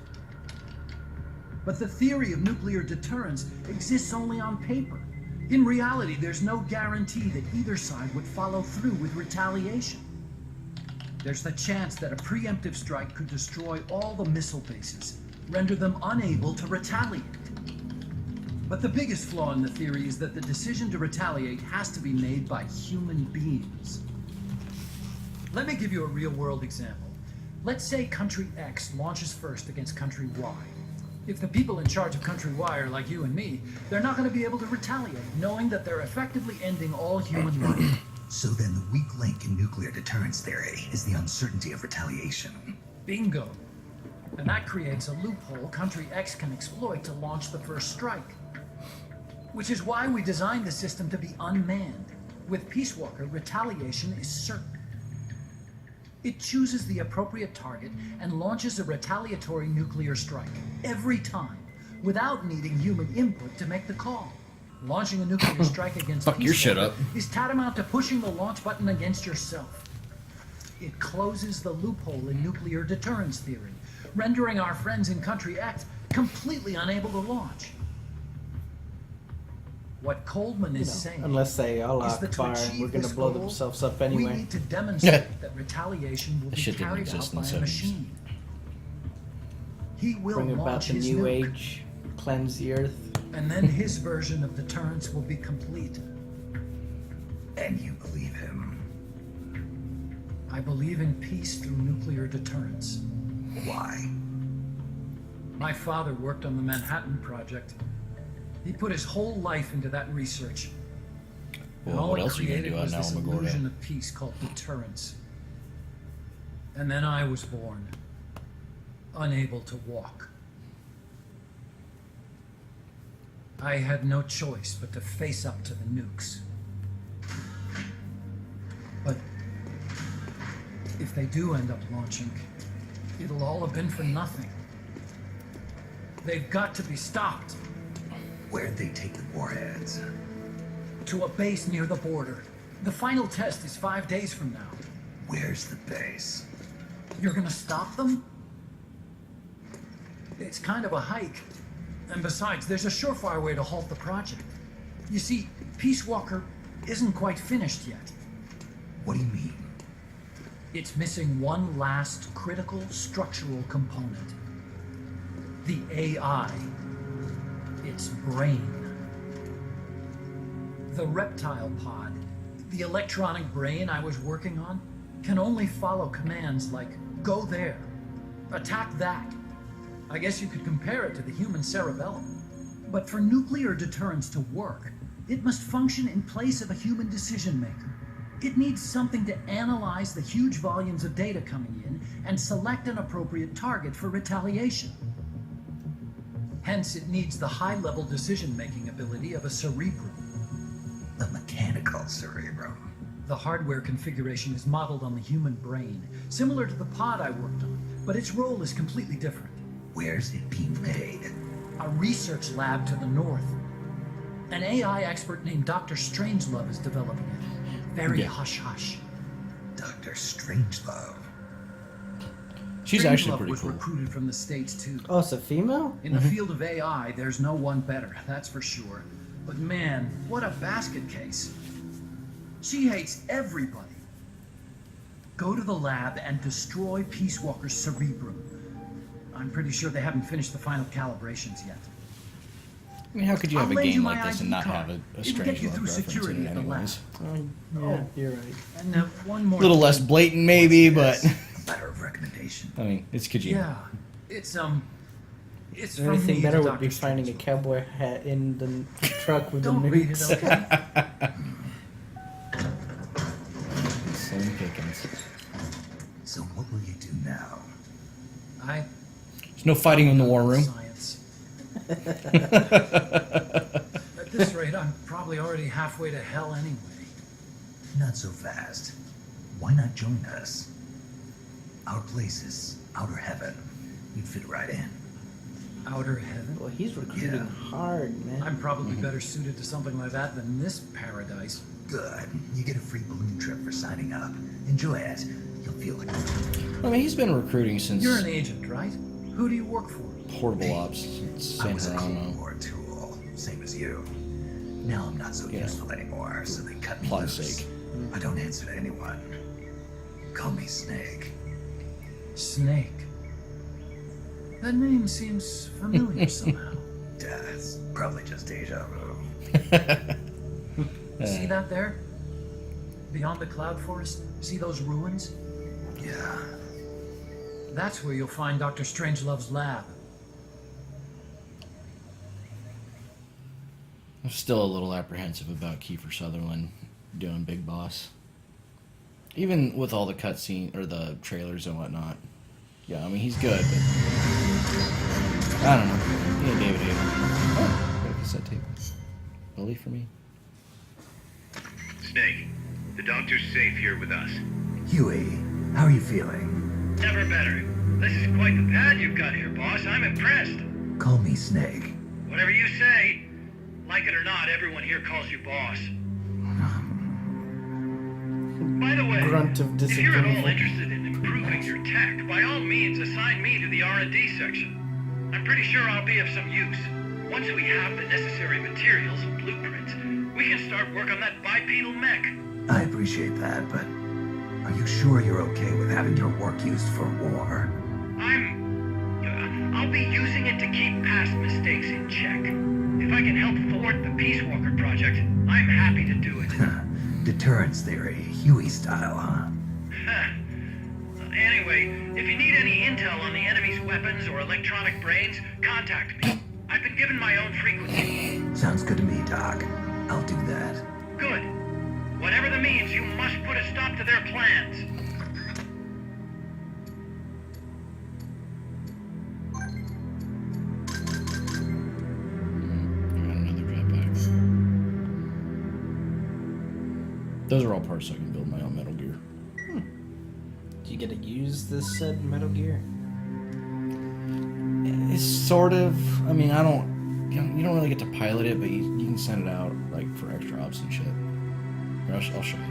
But the theory of nuclear deterrence exists only on paper. In reality, there's no guarantee that either side would follow through with retaliation. There's the chance that a preemptive strike could destroy all the missile bases, render them unable to retaliate. But the biggest flaw in the theory is that the decision to retaliate has to be made by human beings. Let me give you a real-world example. Let's say Country X launches first against Country Y. If the people in charge of Country Y are like you and me, they're not going to be able to retaliate, knowing that they're effectively ending all human life.
So then the weak link in nuclear deterrence theory is the uncertainty of retaliation.
Bingo. And that creates a loophole Country X can exploit to launch the first strike. Which is why we designed the system to be unmanned. With Peace Walker, retaliation is certain. It chooses the appropriate target and launches a retaliatory nuclear strike every time, without needing human input to make the call. Launching a nuclear strike against
Fuck your
Peace
shit
Walker
up.
is tantamount to pushing the launch button against yourself. It closes the loophole in nuclear deterrence theory, rendering our friends in Country X completely unable to launch. What Coleman is saying,
unless they all
is that to
fire,
achieve
we're going to
this
blow
goal,
themselves up
we
anyway.
need to demonstrate that retaliation will
That
be
shit didn't
carried
exist
out
in
by
the
a
70s.
machine. He will
Bring about
launch
the
his
new
nuke,
age, cleanse the earth.
and then his version of deterrence will be complete.
And you believe him?
I believe in peace through nuclear deterrence.
Why?
My father worked on the Manhattan Project. He put his whole life into that research. And
Well,
all
what
it
else are you gonna
created
do on
was this
Alamogordo?
illusion of peace called deterrence. And then I was born, unable to walk. I had no choice but to face up to the nukes. But if they do end up launching, it'll all have been for nothing. They've got to be stopped.
Where'd they take the warheads?
To a base near the border. The final test is 5 days from now.
Where's the base?
You're gonna stop them? It's kind of a hike. And besides, there's a surefire way to halt the project. You see, Peace Walker isn't quite finished yet.
What do you mean?
It's missing one last critical structural component. The AI. Its brain. The reptile pod, the electronic brain I was working on, can only follow commands like, go there, attack that. I guess you could compare it to the human cerebellum. But for nuclear deterrence to work, it must function in place of a human decision maker. It needs something to analyze the huge volumes of data coming in and select an appropriate target for retaliation. Hence, it needs the high-level decision-making ability of a cerebrum.
The mechanical cerebrum.
The hardware configuration is modeled on the human brain, similar to the pod I worked on, but its role is completely different.
Where's it being made?
A research lab to the north. An AI expert named Dr. Strangelove is developing it. Very
Yeah.
hush-hush.
Dr. Strangelove.
She's actually
Strangelove
pretty
was
cool.
recruited from the States too.
Oh, it's a female?
In the field of AI, there's no one better, that's for sure. But man, what a basket case. She hates everybody. Go to the lab and destroy Peace Walker's cerebrum. I'm pretty sure they haven't finished the final calibrations yet.
I mean, how could you have
I'll
a
lend
game
you
like
my
this and
ID
not
card.
have a
It'll
strange
get you
love
through
reference
security
in it
at the lab.
anyways?
Yeah, you're right.
And one more
A little
thing.
less blatant maybe, but
A letter of recommendation.
I mean, it's Kojima.
Yeah, it's from
The only
me
thing
to
better would
Dr.
be finding a
Strangelove.
cowboy hat in the truck with the
Don't read it,
nukes.
okay?
Slim Pickens.
So what will you do now?
There's no fighting in the war room.
Science. At this rate, I'm probably already halfway to hell anyway.
Not so fast. Why not join us? Our place is outer heaven. You'd fit right in.
Outer heaven?
Well, he's recruiting
Yeah.
hard, man.
I'm probably better suited to something like that than this paradise.
Good. You get a free balloon trip for signing up. Enjoy it. You'll feel like
I mean, he's been recruiting since
You're an agent, right? Who do you work for?
Portable Ops. Since
I
San
was a Cold
Geronimo.
War tool, same as you. Now I'm not so
Yeah.
useful anymore, so they cut me
Plot's
loose.
sake.
I don't answer to anyone. Call me Snake.
Snake. That name seems familiar somehow.
It's probably just deja vu.
See that there? Beyond the cloud forest? See those ruins?
Yeah.
That's where you'll find Dr. Strangelove's lab.
I'm still a little apprehensive about Kiefer Sutherland doing Big Boss. Even with all the cutscene or the trailers and whatnot. Yeah, I mean he's good, but I don't know. Yeah, David Hayter. Oh, got a cassette tape. Bully for me.
Snake, the doctor's safe here with us.
Huey, how are you feeling?
Never better. This is quite the pad you've got here, boss. I'm impressed.
Call me Snake.
Whatever you say. Like it or not, everyone here calls you boss. By the way,
Grunt of
if you're at all
disapproval.
interested in improving your tech, by all means assign me to the R&D section. I'm pretty sure I'll be of some use. Once we have the necessary materials and blueprints, we can start work on that bipedal mech.
I appreciate that, but are you sure you're okay with having your work used for war?
I'll be using it to keep past mistakes in check. If I can help thwart the Peace Walker project, I'm happy to do it.
Deterrence theory, Huey style, huh?
Anyway, if you need any intel on the enemy's weapons or electronic brains, contact me. I've been given my own frequency.
Sounds good to me, Doc. I'll do that.
Good. Whatever the means, you must put a stop to their plans.
I got another jetpack. Those are all parts so I can build my own Metal Gear.
Do you get to use this said Metal Gear?
It's sort of. I mean, I don't. You don't really get to pilot it, but you can send it out like for extra ops and shit. Here, I'll show you.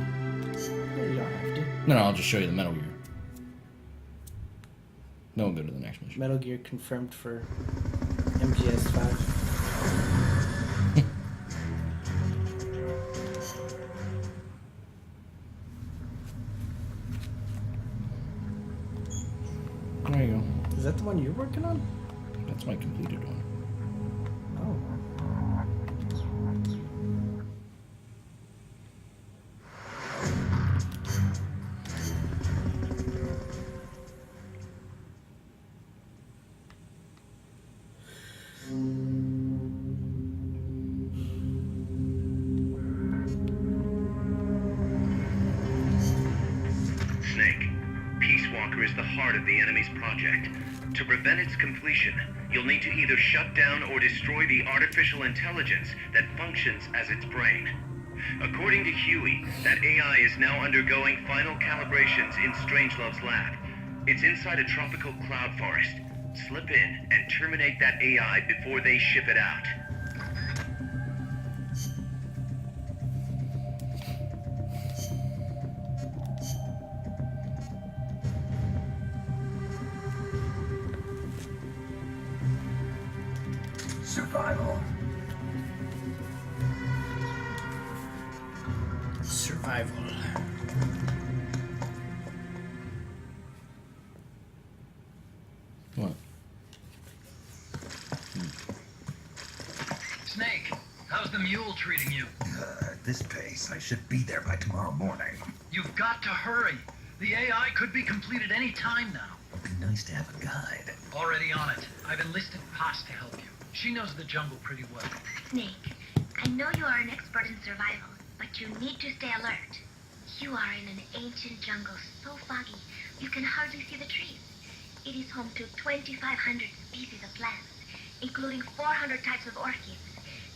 You don't have to.
No, I'll just show you the Metal Gear. No, we'll go to the next mission.
Metal Gear confirmed for MGS 5.
There you go.
Is that the one you're working on?
That's my completed one.
Oh.
Snake, Peace Walker is the heart of the enemy's project. To prevent its completion, you'll need to either shut down or destroy the artificial intelligence that functions as its brain. According to Huey, that AI is now undergoing final calibrations in Strangelove's lab. It's inside a tropical cloud forest. Slip in and terminate that AI before they ship it out.
Survival.
Survival.
What?
Snake, how's the mule treating you?
At this pace, I should be there by tomorrow morning.
You've got to hurry. The AI could be completed any time now.
It'd be nice to have a guide.
Already on it. I've enlisted Paz to help you. She knows the jungle pretty well.
Snake, I know you are an expert in survival, but you need to stay alert. You are in an ancient jungle so foggy, you can hardly see the trees. It is home to 2,500 species of plants, including 400 types of orchids.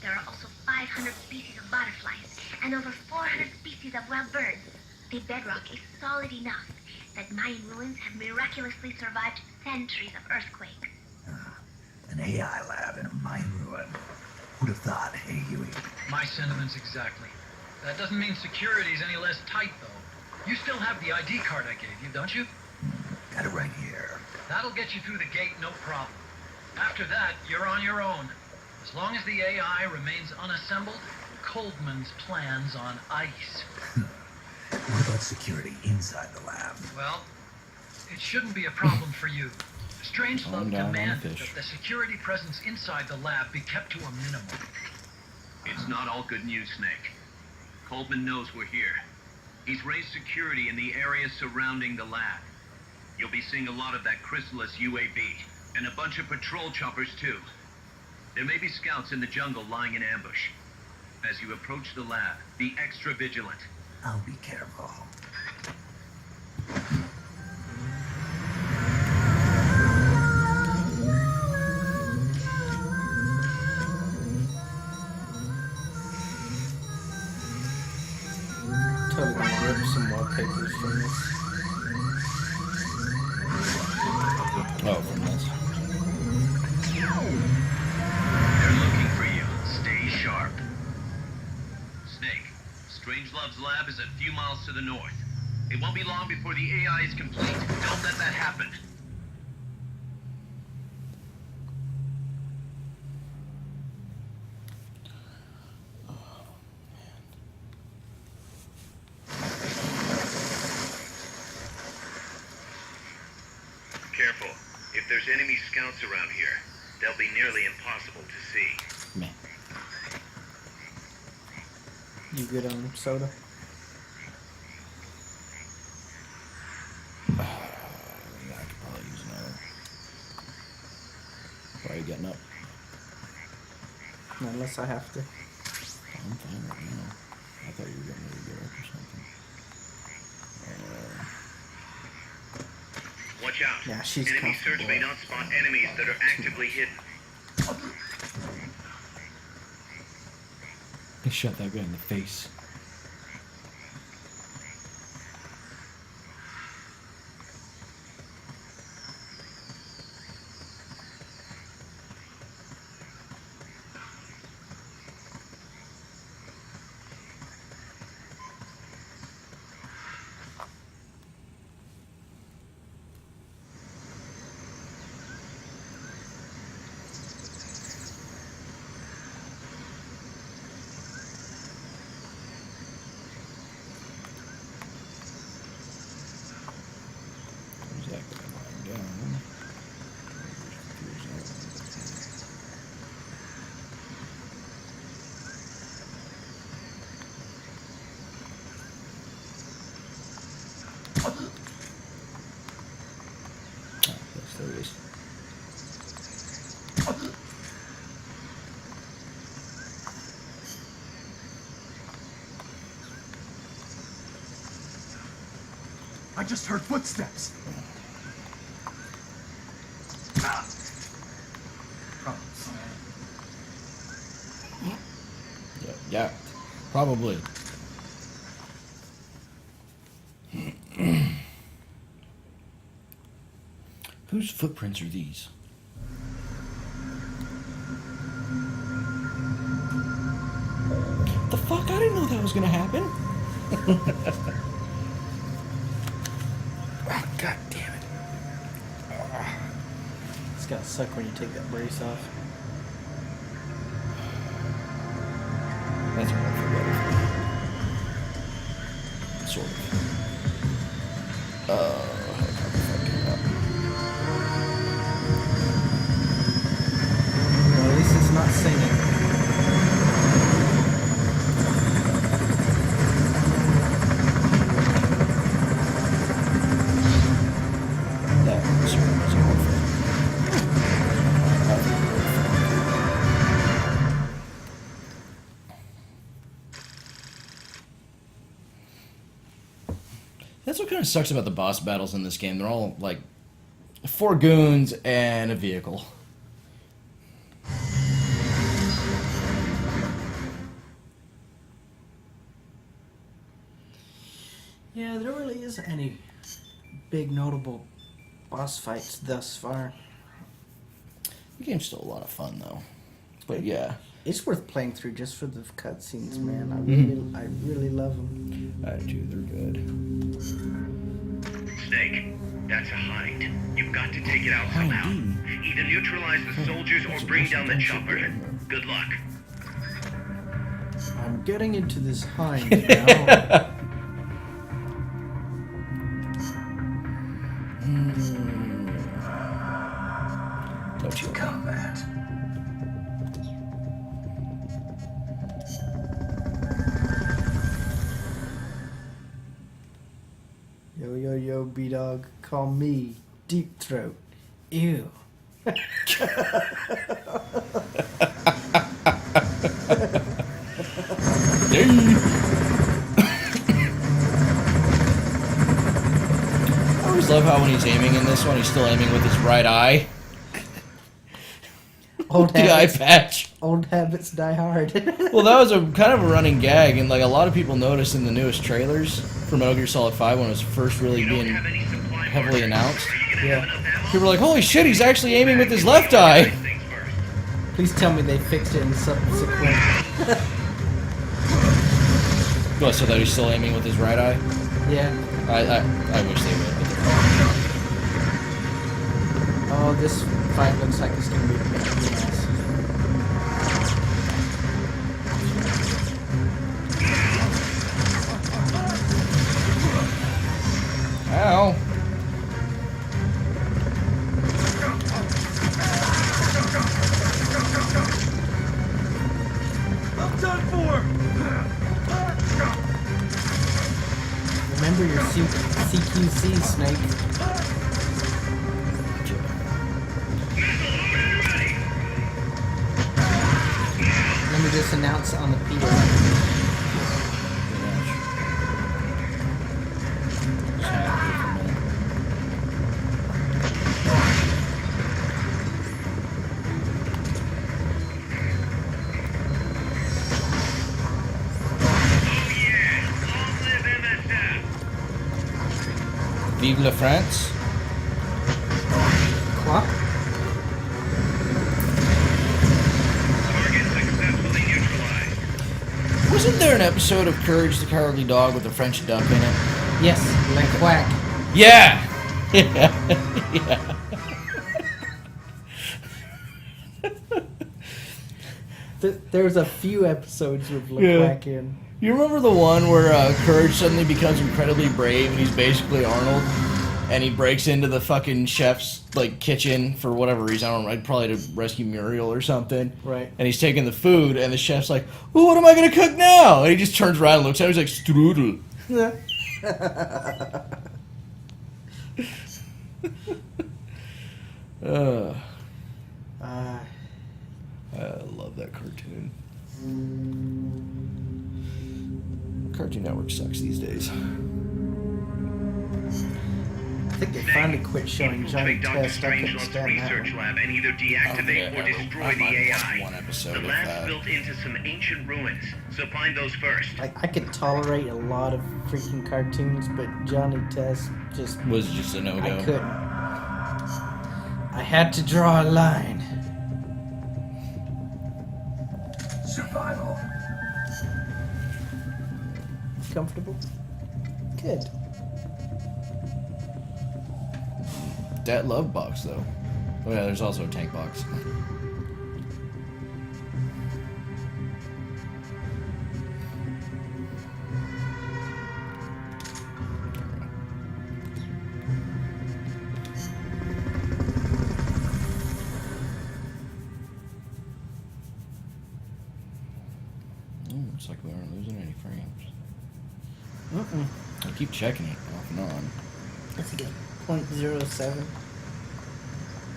There are also 500 species of butterflies and over 400 species of wild birds. The bedrock is solid enough that Mayan ruins have miraculously survived centuries of earthquakes.
An AI lab in a Mayan ruin. Who'd have thought, hey, Huey?
My sentiments exactly. That doesn't mean security's any less tight, though. You still have the ID card I gave you, don't you?
Got it right here.
That'll get you through the gate, no problem. After that, you're on your own. As long as the AI remains unassembled, Coldman's plan's on ice.
What about security inside the lab?
Well, it shouldn't be a problem for you. Strangelove
Calm down on the
demanded
fish.
that the security presence inside the lab be kept to a minimum.
It's not all good news, Snake. Coldman knows we're here. He's raised security in the area surrounding the lab. You'll be seeing a lot of that Chrysalis UAV, and a bunch of patrol choppers too. There may be scouts in the jungle lying in ambush. As you approach the lab, be extra vigilant.
I'll be careful.
Totally gonna rip some wallpapers from this.
Oh, from this.
They're looking for you. Stay sharp. Snake, Strangelove's lab is a few miles to the north. It won't be long before the AI is complete. Don't let that happen. Careful. If there's enemy scouts around here, they'll be nearly impossible to see.
Man.
You good on soda?
I could probably use another. Why are you getting up?
Unless I have to.
I'm fine right now. I thought you were getting ready to get up or something.
Watch out.
Yeah, she's
Enemy search may
comfortable.
not spot enemies that are actively hidden.
They shot that guy in the face. Exactly. Lying down. Oh, yes, there he is.
I just heard footsteps.
Yeah, probably. Whose footprints are these? The fuck? I didn't know that was gonna happen. Ah, God damn it.
It's gotta suck when you take that brace off.
That's what I feel better for. Sort of. Helicopter fight coming up.
Well, at least it's not singing.
That was awful. That's what kind of sucks about the boss battles in this game. They're all like 4 goons and a vehicle.
Yeah, there really isn't any big notable boss fights thus far.
The game's still a lot of fun though. But yeah,
It's worth playing through just for the cutscenes, man. I really love them.
I do. They're good.
Snake, that's a hind. You've got to take it out somehow. Either neutralize the soldiers or bring down the chopper. Good luck.
I'm getting into this hind now.
Don't you?
Combat.
Yo, yo, yo, B-Dog. Call me Deep Throat. Ew.
I always love how when he's aiming in this one, he's still aiming with his right eye.
Old
The eye
habits,
patch.
old habits die hard.
Well, that was a kind of a running gag, and like a lot of people noticed in the newest trailers for Metal Gear Solid 5 when it was first really being heavily announced.
Yeah.
People were like, "Holy shit, he's actually aiming with his left eye."
Please tell me they fixed it in subsequent.
What? So that he's still aiming with his right eye?
Yeah.
I wish they would. But
Oh, this fight looks like it's gonna be a pain in the ass.
Ow.
I'm done for!
Remember your CQC, Snake. Let me just announce on the PA.
Vive la France.
Quoi?
Target successfully neutralized.
Wasn't there an episode of Courage the Cowardly Dog with a French duck in it?
Yes, like quack.
Yeah! Yeah.
There's a few episodes with
Yeah.
quack in.
You remember the one where Courage suddenly becomes incredibly brave and he's basically Arnold? And he breaks into the fucking chef's like kitchen for whatever reason. I don't know, probably to rescue Muriel or something.
Right.
And he's taking the food and the chef's like, well, what am I going to cook now? And he just turns around and looks at him. He's like, strudel. I love that cartoon. Cartoon Network sucks these days.
I think they finally quit showing Johnny
Infiltrate Dr.
Test. I couldn't
Strangelove's
stand that
research
one.
lab and either deactivate or destroy the AI.
One episode
The
of
lab's
that.
built into some ancient ruins, so find those first.
Like, I could tolerate a lot of freaking cartoons, but Johnny Test just...
Was just a no-go.
I couldn't. I had to draw a line.
Survival.
Comfortable? Good.
That love box, though. Oh yeah, there's also a tank box. I keep checking it off and on.
That's good. 0.07.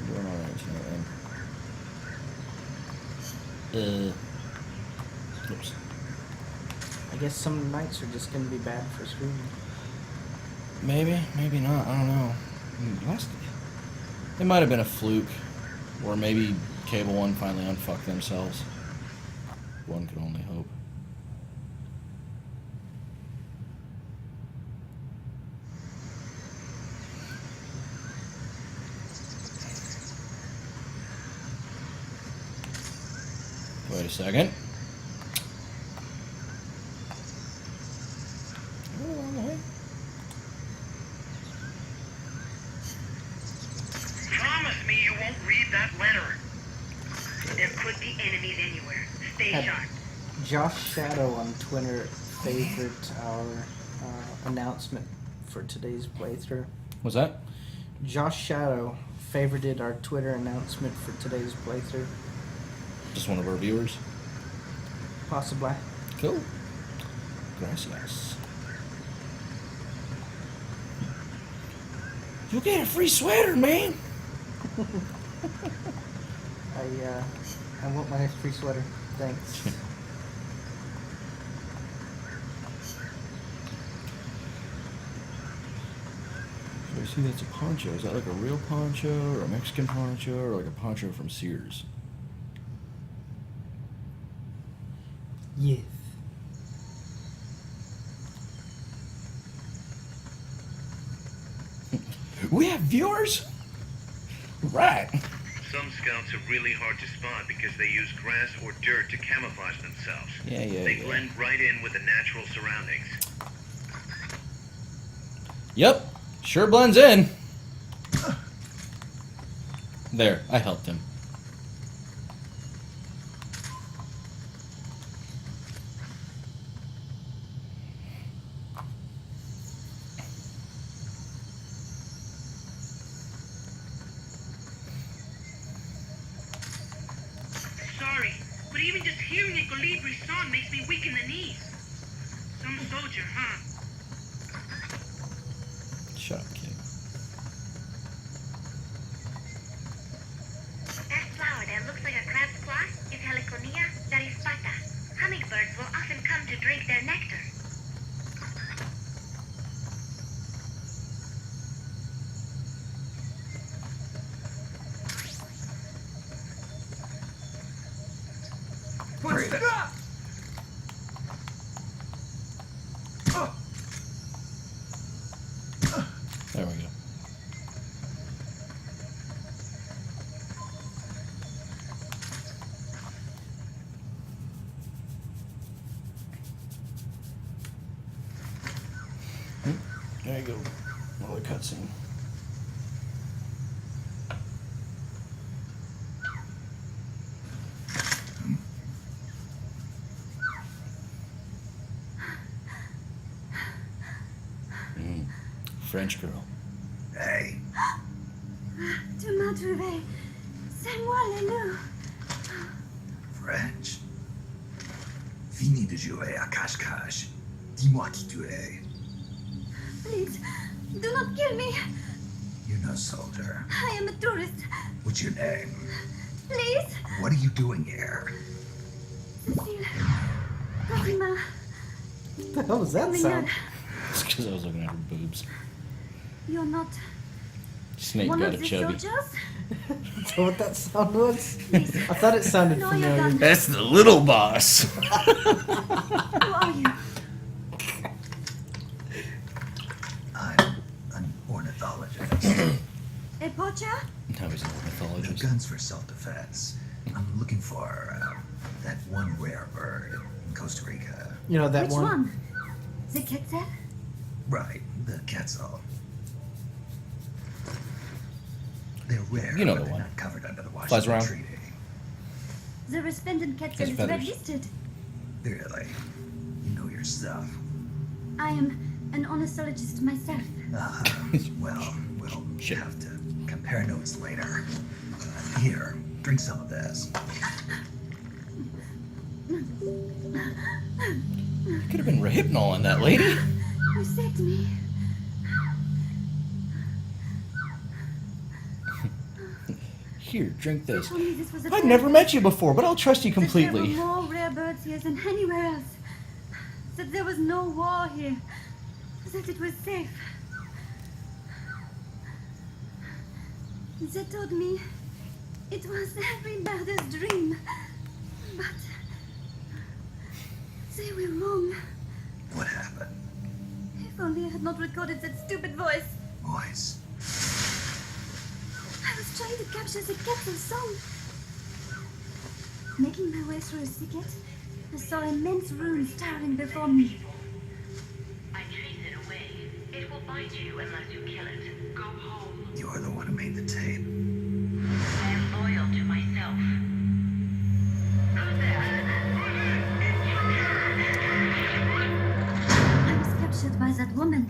Doing all right, oops.
I guess some nights are just gonna be bad for streaming.
Maybe, maybe not. I don't know. It might have been a fluke, or maybe Cable One finally unfucked themselves. One could only hope. Wait a second.
Promise me you won't read that letter. There could be enemies anywhere. Stay
Had
sharp.
Josh Shadow on Twitter favored our announcement for today's playthrough.
What's that?
Josh Shadow favorited our Twitter announcement for today's playthrough.
Just one of our viewers.
Possibly.
Cool. Gracias. You get a free sweater, man.
I want my free sweater. Thanks.
I see that's a poncho. Is that like a real poncho, or a Mexican poncho, or like a poncho from Sears?
Yes.
We have viewers? Right.
Some scouts are really hard to spot because they use grass or dirt to camouflage themselves.
Yeah.
They blend right in with the natural surroundings.
Yep. Sure blends in. There, I helped him.
Sorry, but even just hearing a Colibri song makes me weak in the knees. Some soldier, huh?
Shut up, kid.
That flower that looks like a crab's claw is Heliconia darispata. Hummingbirds will often come to drink their nectar.
There we go. There you go. Another cutscene. French girl.
Hey,
Tu m'as trouvé. C'est moi le loup.
French. Fini de jouer à cache-cache. Dis-moi qui tu es.
Please, do not kill me.
You're no soldier.
I am a tourist.
What's your name?
Please.
What are you doing here?
Cecile. Cosima.
What the hell was that sound?
It's because I was looking at her boobs.
You're not
Snake
one
got
of
it
the
chubby.
soldiers?
Is that what that sound was? I thought it sounded
No, you're
familiar.
done.
That's the little boss.
Who are you?
I'm an ornithologist.
A poacher?
Now he's an
No
ornithologist.
guns for self-defense. I'm looking for that one rare bird in Costa Rica.
You know that
Which one? The quetzal?
Right, the quetzal. They're rare,
You know
but
the
they're
one.
not covered under the
Flies
Washington
around.
Treaty.
The resplendent
Has
quetzal is red
feathers.
listed.
Really? You know your stuff.
I am an ornithologist myself.
Well, we'll
Shit.
have to compare notes later. Here, drink some of this.
Could have been Hypnol on that lady.
You saved me.
Here, drink this.
Told me this was a
I've
bad
never
day.
met you before, but I'll trust you
That there
completely.
were more rare birds here than anywhere else. That there was no war here. That it was safe. They told me it was every murder's dream. But they were wrong.
What happened?
If only I had not recorded that stupid voice.
Voice.
I was trying to capture the Quetzal song. Making my way through a thicket, I saw immense runes towering before me.
I trace it away. It will bite you unless you kill it. Go home.
You are the one who made the tape.
I am loyal to myself. Who's there?
I was captured by that woman.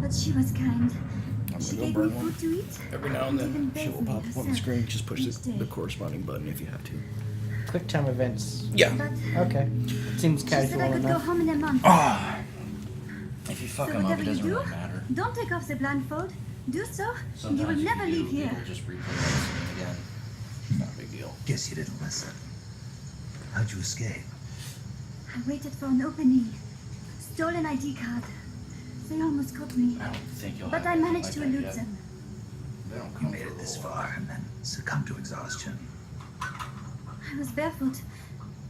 But she was kind.
I'm
She
gonna
gave
go
me
burn one.
food to eat.
Every now and then,
even
she will
bathed me
pop up on the
herself
screen. Just push
each
the
day.
corresponding button if you have to.
Quick time events.
Yeah.
But
Okay. Seems
she said
casual
I could go
enough.
home in a month.
Ah. If you fuck
So
them up,
whatever
it
you
doesn't
do,
really matter.
don't take off the blindfold. Do so, and you
Sometimes
will
if
never
you do,
leave here.
people just replay that scene again. It's not a big deal.
Guess you didn't listen. How'd you escape?
I waited for an opening. Stole an ID card. They almost caught me.
I don't think you'll
But
have
I
anything
managed
like
to
that
elude
yet.
them.
They don't
You
come
made
for
it
a
this
little
far and then succumbed to exhaustion.
I was barefoot,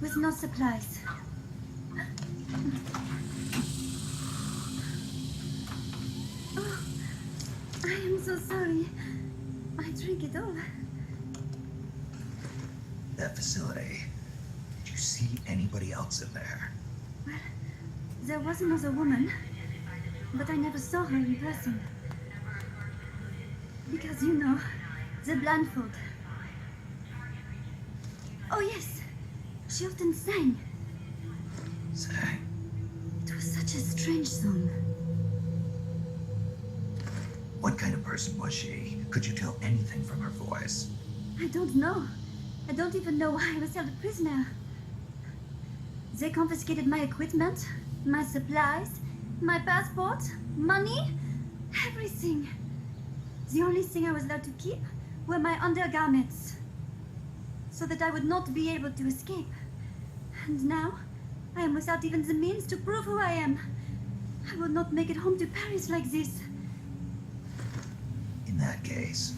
with no supplies. Oh, I am so sorry. I drank it all.
That facility. Did you see anybody else in there?
Well, there was another woman, but I never saw her in person. Because, you know, the blindfold. Oh, yes. She often sang.
Sang.
It was such a strange song.
What kind of person was she? Could you tell anything from her voice?
I don't know. I don't even know why I was held a prisoner. They confiscated my equipment, my supplies, my passport, money, everything. The only thing I was allowed to keep were my undergarments, so that I would not be able to escape. And now, I am without even the means to prove who I am. I would not make it home to Paris like this.
In that case,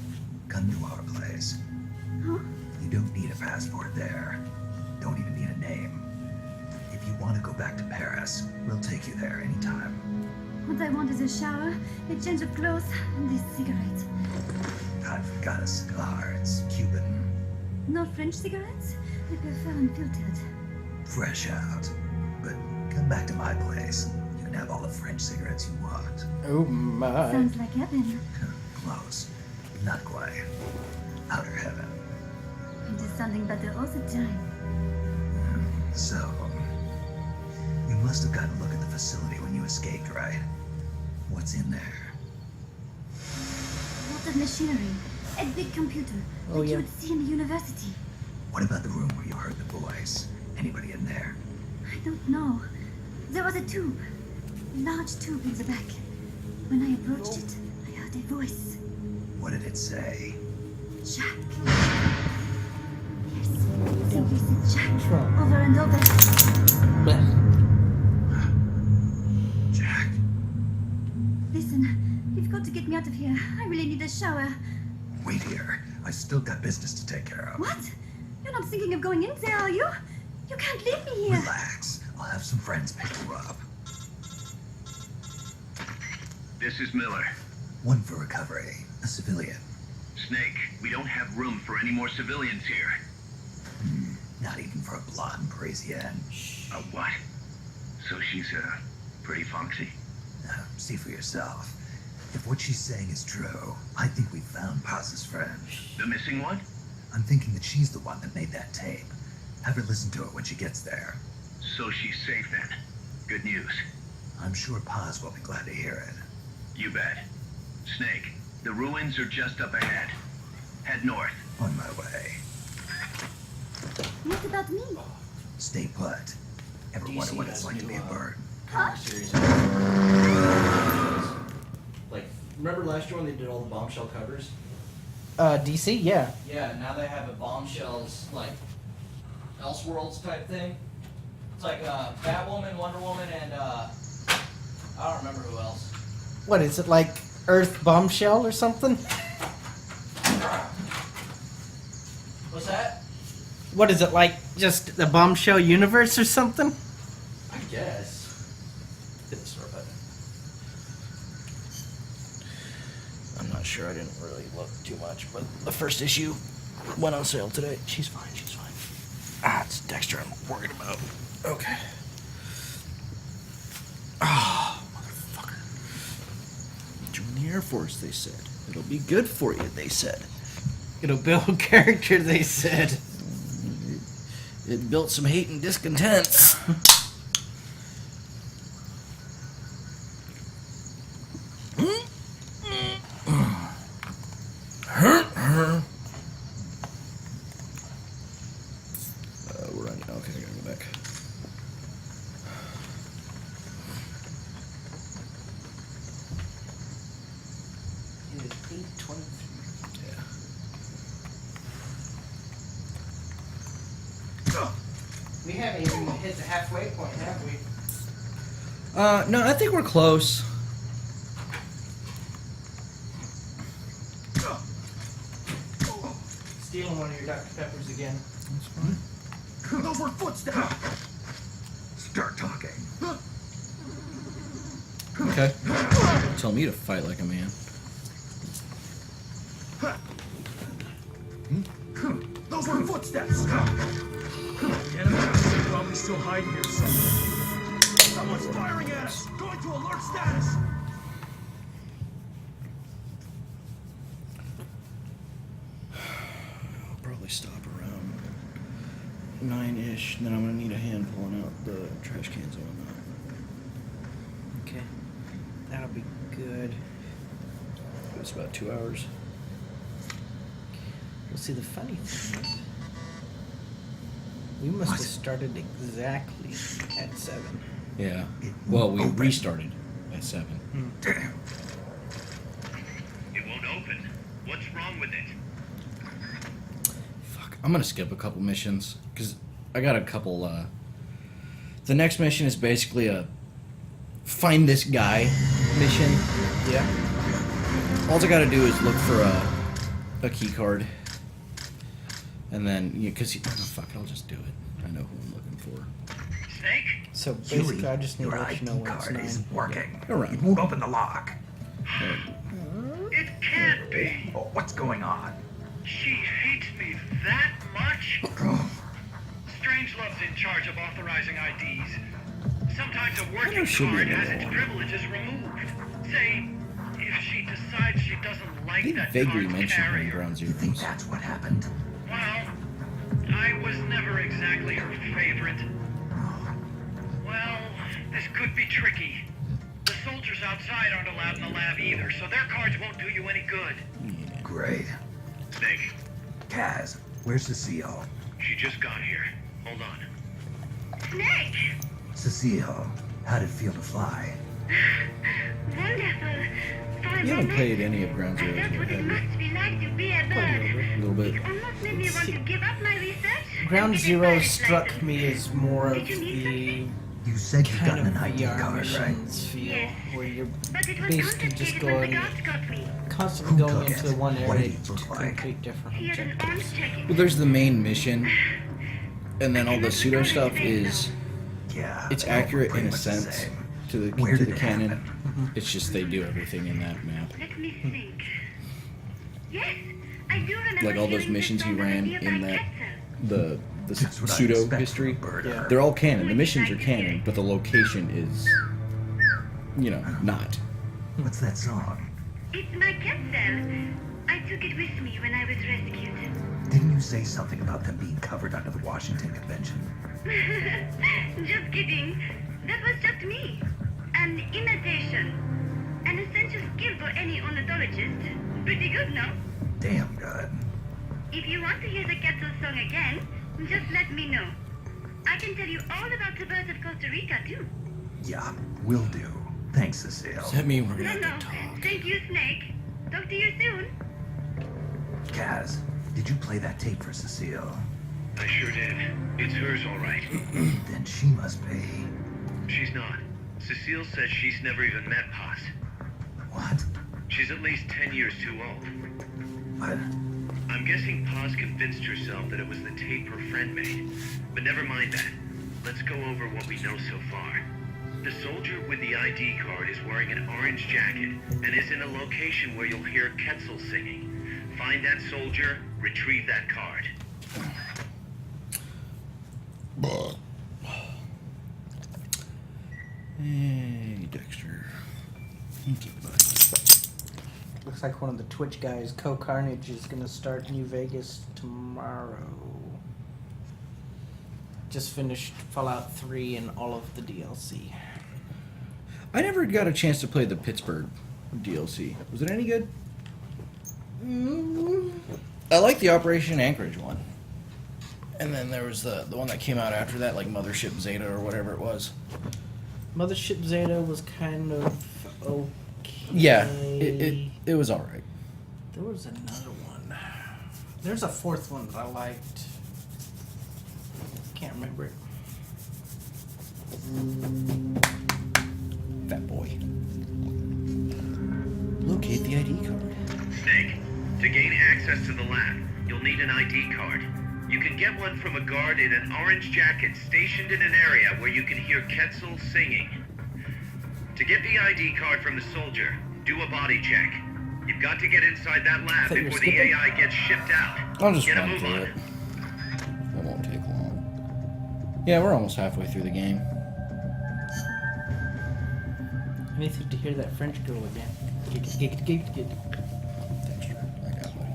come to our place.
Huh?
You don't need a passport there. Don't even need a name. If you want to go back to Paris, we'll take you there anytime.
What I want is a shower, a change of clothes, and a cigarette.
I've got a cigar. It's Cuban.
No French cigarettes? I prefer unfiltered.
Fresh out. But come back to my place. You can have all the French cigarettes you want.
Oh my.
Sounds like heaven.
Close. Not quite. Outer heaven.
It is sounding better all the time.
So, you must have gotten a look at the facility when you escaped, right? What's in there?
Lot of machinery. A big computer.
Oh,
like
yeah.
you would see in the university.
What about the room where you heard the voice? Anybody in there?
I don't know. There was a tube. A large tube in the back. When I approached it, I heard a voice.
What did it say?
Jack. Yes. Simply said Jack.
What's wrong?
Over and over.
Jack.
Listen, you've got to get me out of here. I really need a shower.
Wait here. I still got business to take care of.
What? You're not thinking of going in there, are you? You can't leave me here.
Relax. I'll have some friends pick you up.
This is Miller.
One for recovery. A civilian.
Snake, we don't have room for any more civilians here.
Not even for a blonde Parisienne.
A what? So she's, pretty foxy?
See for yourself. If what she's saying is true, I think we've found Paz's friend.
The missing one?
I'm thinking that she's the one that made that tape. Have her listen to it when she gets there.
So she's safe then. Good news.
I'm sure Paz will be glad to hear it.
You bet. Snake, the ruins are just up ahead. Head north.
On my way.
What about me?
Stay put. Ever
DC
wonder what it's
has
like to
new,
be a bird?
comic series. Like, remember last year when they did all the Bombshell covers?
DC, yeah.
Yeah, now they have a Bombshells, like, Elseworlds type thing. It's like Batwoman, Wonder Woman, and I don't remember who else.
What is it, like Earth Bombshell or something?
What's that?
What is it, like just the Bombshell universe or something?
I guess. Hit the start button. I'm not sure. I didn't really look too much, but the first issue went on sale today. She's fine. She's fine. Ah, it's Dexter I'm worried about. Okay. Oh, motherfucker. Join the Air Force, they said. It'll be good for you, they said.
It'll build character, they said.
It built some hate and discontents. We're running. Okay, I gotta go back.
It is 8:23.
Yeah.
We haven't even hit the halfway point, have we?
No, I think we're close.
Stealing one of your Dr. Peppers again.
That's fine.
Those were footsteps. Start talking.
Okay. Tell me to fight like a man.
Those were footsteps.
The enemy's probably still hiding here somewhere.
Someone's firing at us. Going to alert status.
I'll probably stop around 9-ish, and then I'm gonna need a hand pulling out the trash cans and whatnot.
Okay. That'll be good.
It's about 2 hours.
Well, see, the funny thing is, we must have started exactly at 7.
Yeah. Well, we restarted at 7.
Damn.
It won't open. What's wrong with it?
Fuck. I'm gonna skip a couple missions because I got a couple. The next mission is basically a find this guy mission.
Yeah.
All I gotta do is look for a key card, and then because fuck it, I'll just do it. I know who I'm looking for.
Snake?
So basically, I just need to
Your
let you know
ID
when it's
card
9.
isn't working.
Go around.
It won't open the lock.
It can't be.
Oh, what's going on?
She hates me that much? Strangelove's in charge of authorizing IDs. Sometimes a working
she'll be
card
in
has
the
its
wrong.
privileges removed. Say, if she decides she doesn't like
They
that
vaguely
card's
mentioned her in
carrier.
Ground
You think
Zeroes.
that's what happened?
Well, I was never exactly her favorite. Well, this could be tricky. The soldiers outside aren't allowed in the lab either, so their cards won't do you any good.
Great.
Snake,
Kaz, where's Cecile?
she just got here. Hold on.
Snake!
Cecile, how'd it feel to fly?
Wonderful.
You haven't played any of Ground
I
Zeroes
felt
yet,
what it
have you?
must be like to be a bird.
A little bit.
It almost made me want to give up my research.
Ground
and get a
Zero
pilot's
struck
license.
me as more of
Did you need
the
You said you got
kind of
an ID
VR
card, right?
missions feel,
Yes.
where you're
But it was
basically just
confiscated when the
going,
guards got me.
constantly
Who
going
took
into
it?
one
What did
area
he
to
look like?
complete different
He had an
objectives.
arms checking.
Well, there's the main mission, and then all the pseudo stuff is
Yeah.
it's
they all look
accurate
pretty
in a
much the
sense
same.
to the
Where
to
did
the
it
canon.
happen?
It's just they do everything in that map.
Let me think. Yes, I do remember
Like all those
hearing
missions
this
he
song
ran
idea by
in that
Quetzal.
the
That's what I
pseudo
expect from a
history.
bird
Yeah.
hunter.
They're all canon. The missions are canon, but the location is, not.
What's that song?
It's my Quetzal. I took it with me when I was rescued.
Didn't you say something about them being covered under the Washington Convention?
Just kidding. That was just me. An imitation. An essential skill for any ornithologist. Pretty good, no?
Damn good.
If you want to hear the Quetzal song again, just let me know. I can tell you all about the birds of Costa Rica, too.
Yeah, will do. Thanks, Cecile.
Does that mean we're gonna
No,
have to
no.
talk?
Thank you, Snake. Talk to you soon.
Kaz, did you play that tape for Cecile?
I sure did. It's hers, all right.
Then she must be.
She's not. Cecile says she's never even met Paz.
What?
She's at least 10 years too old.
But
I'm guessing Paz convinced herself that it was the tape her friend made. But never mind that. Let's go over what we know so far. The soldier with the ID card is wearing an orange jacket and is in a location where you'll hear Quetzal singing. Find that soldier, retrieve that card.
Hey, Dexter. Thank you, bud.
Looks like one of the Twitch guys, Co-Carnage, is gonna start New Vegas tomorrow. Just finished Fallout 3 and all of the DLC.
I never got a chance to play the Pittsburgh DLC. Was it any good? I like the Operation Anchorage one. And then there was the one that came out after that, like Mothership Zeta or whatever it was.
Mothership Zeta was kind of okay.
Yeah, it was alright.
There was another one. There's a fourth one that I liked. Can't remember it.
Fat boy. Locate the ID card.
Snake, to gain access to the lab, you'll need an ID card. You can get one from a guard in an orange jacket stationed in an area where you can hear Quetzal singing. To get the ID card from the soldier, do a body check. You've got to get inside that lab
So you're
before the
skipping?
AI gets shipped out.
I'll just
Get a
run
move
through
on.
it. That won't take long. Yeah, we're almost halfway through the game.
I need to hear that French girl again.
Thanks, Drew. I got it, buddy.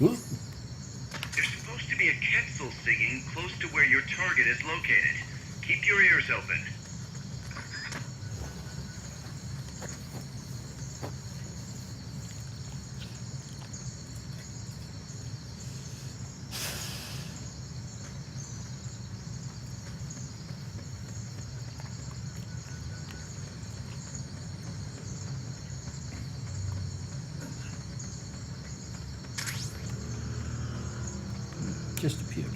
Ooh.
There's supposed to be a Quetzal singing close to where your target is located. Keep your ears open.
Just a POW.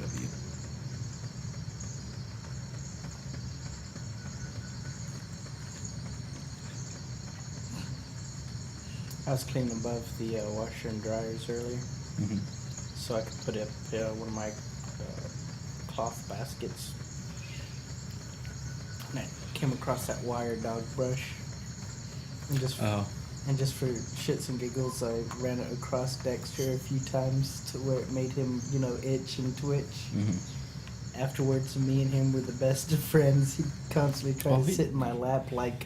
I was cleaning above the washer and dryers earlier,
Mm-hmm.
so I could put up one of my cloth baskets. And I came across that wire dog brush, and just
Oh.
and just for shits and giggles, I ran it across Dexter a few times to where it made him, itch and twitch.
Mm-hmm.
Afterwards, me and him were the best of friends. He constantly tried
Oh,
to
he-
sit in my lap, like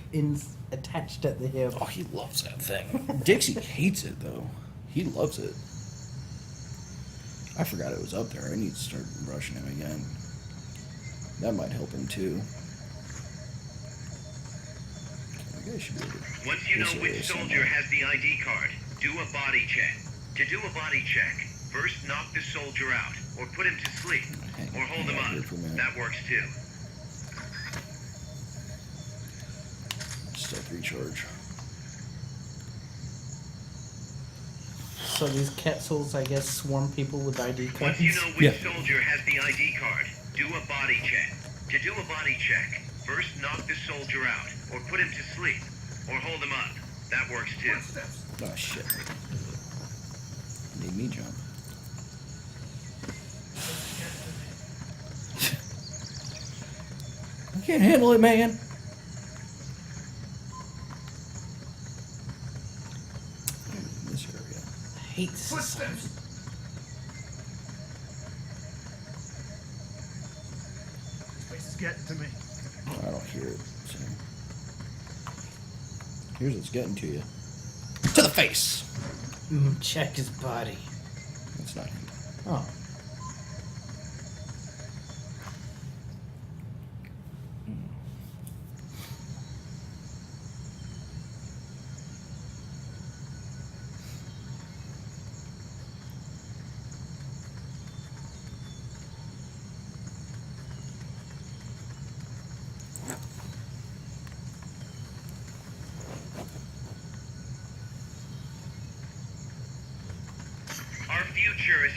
attached at the hip.
Oh, he loves that thing. Dixie hates it, though. He loves it. I forgot it was up there. I need to start brushing him again. That might help him, too. I guess should be able to...
Once you know
This
which
area
soldier
somewhere.
has the ID card, do a body check. To do a body check, first knock the soldier out, or put him to sleep, or hold him
hang out here
up.
for a minute.
That works too.
Stealth recharge.
So these Quetzals, I guess, swarm people with ID cards.
Once you know which
Yeah.
soldier has the ID card, do a body check. To do a body check, first knock the soldier out, or put him to sleep, or hold him up. That works too.
Oh, shit. Made me jump. I can't handle it, man. This area.
I hate this.
This is getting to me.
I don't hear it. So. Here's what's getting to you. To the face.
Check his body.
That's not him.
Oh.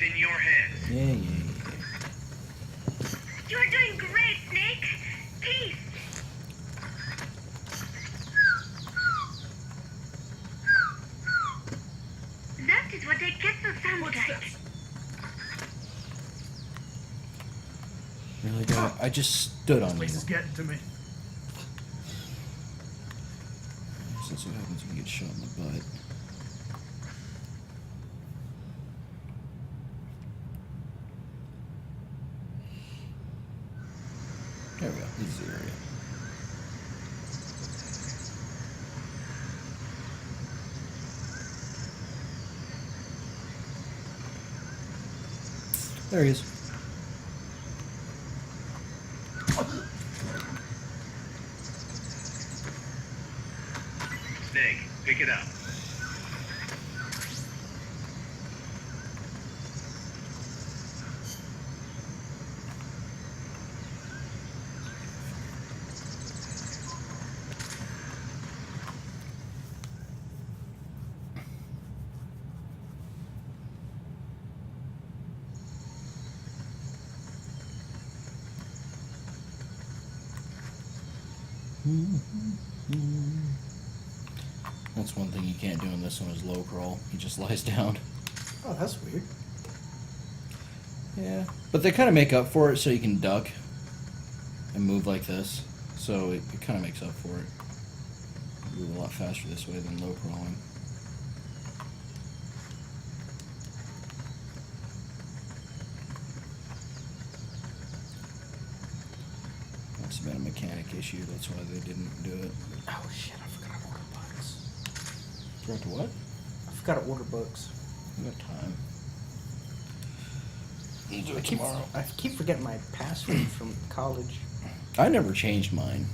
is in your hands.
Yeah.
You're doing great, Snake. Peace. That is what a kettle sounds like.
Really, guy? I just stood on you.
This is getting to me.
That's what happens when you get shot in the butt. There we go. This is the area. There he is.
Snake, pick it up.
That's one thing you can't do in this one is low crawl. He just lies down.
Oh, that's weird.
Yeah. But they kind of make up for it so you can duck and move like this. So it kind of makes up for it. Move a lot faster this way than low crawling. Must have been a mechanic issue. That's why they didn't do it.
Oh shit! I forgot to order books.
Forgot to what?
I forgot to order books.
We got time. You do
I
it
keep
tomorrow.
I keep forgetting my password from college.
I never changed mine.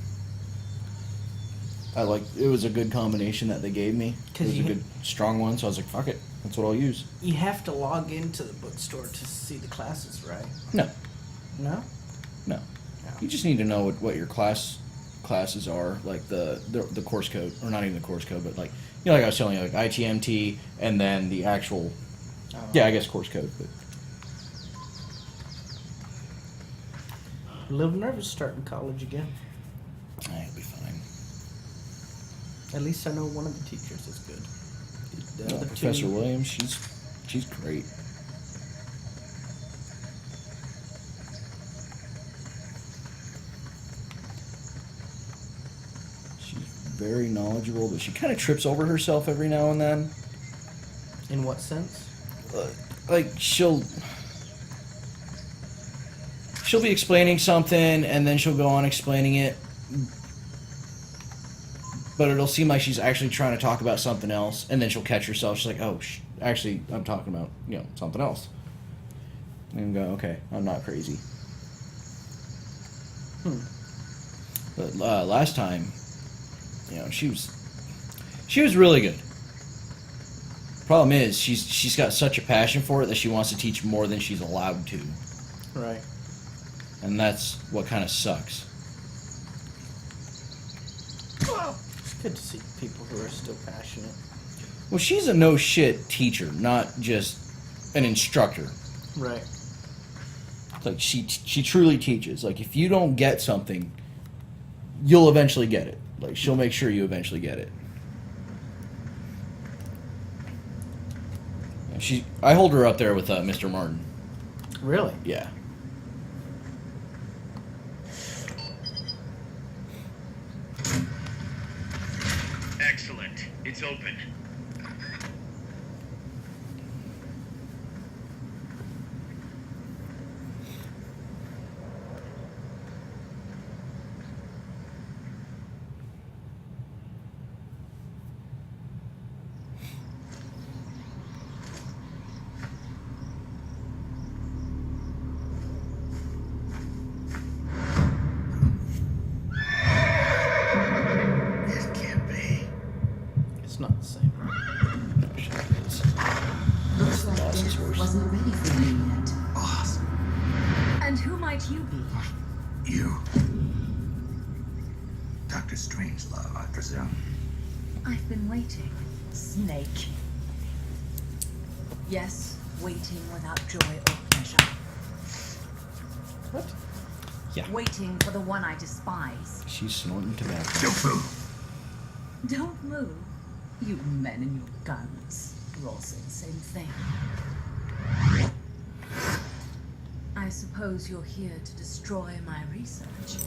It was a good combination that they gave me. It was a good, strong one, so I was like, fuck it. That's what I'll use.
You have to log into the bookstore to see the classes, right?
No.
No?
No. You just need to know what your classes are, like the course code, or not even the course code, but like, you know, like I was telling you, like ITMT, and then the actual, I guess course code. But
a little nervous starting college again.
I'll be fine.
At least I know one of the teachers is good. The other
Professor
two,
Williams, she's great. Very knowledgeable, but she kind of trips over herself every now and then.
In what sense?
Like she'll be explaining something and then she'll go on explaining it, but it'll seem like she's actually trying to talk about something else, and then she'll catch herself. She's like, "Oh, actually, I'm talking about something else." And go, "Okay, I'm not crazy." But last time, she was really good. Problem is, she's got such a passion for it that she wants to teach more than she's allowed to.
Right.
And that's what kind of sucks.
It's good to see people who are still passionate.
Well, she's a no shit teacher, not just an instructor.
Right.
Like she truly teaches. Like if you don't get something, you'll eventually get it. Like she'll make sure you eventually get it. I hold her up there with Mr. Martin.
Really?
Yeah.
Excellent. It's open.
It's not the same.
No, she is.
Looks like dinner wasn't ready for you yet.
Boss,
And who might you be?
you. Dr. Strangelove, I presume.
I've been waiting. Snake. Yes,
Waiting without joy or pleasure.
What?
Yeah.
Waiting for the one I despise.
She's snorting tobacco.
Don't move.
Don't move. You men and your guns. You all say the same thing. I suppose you're here to destroy my research.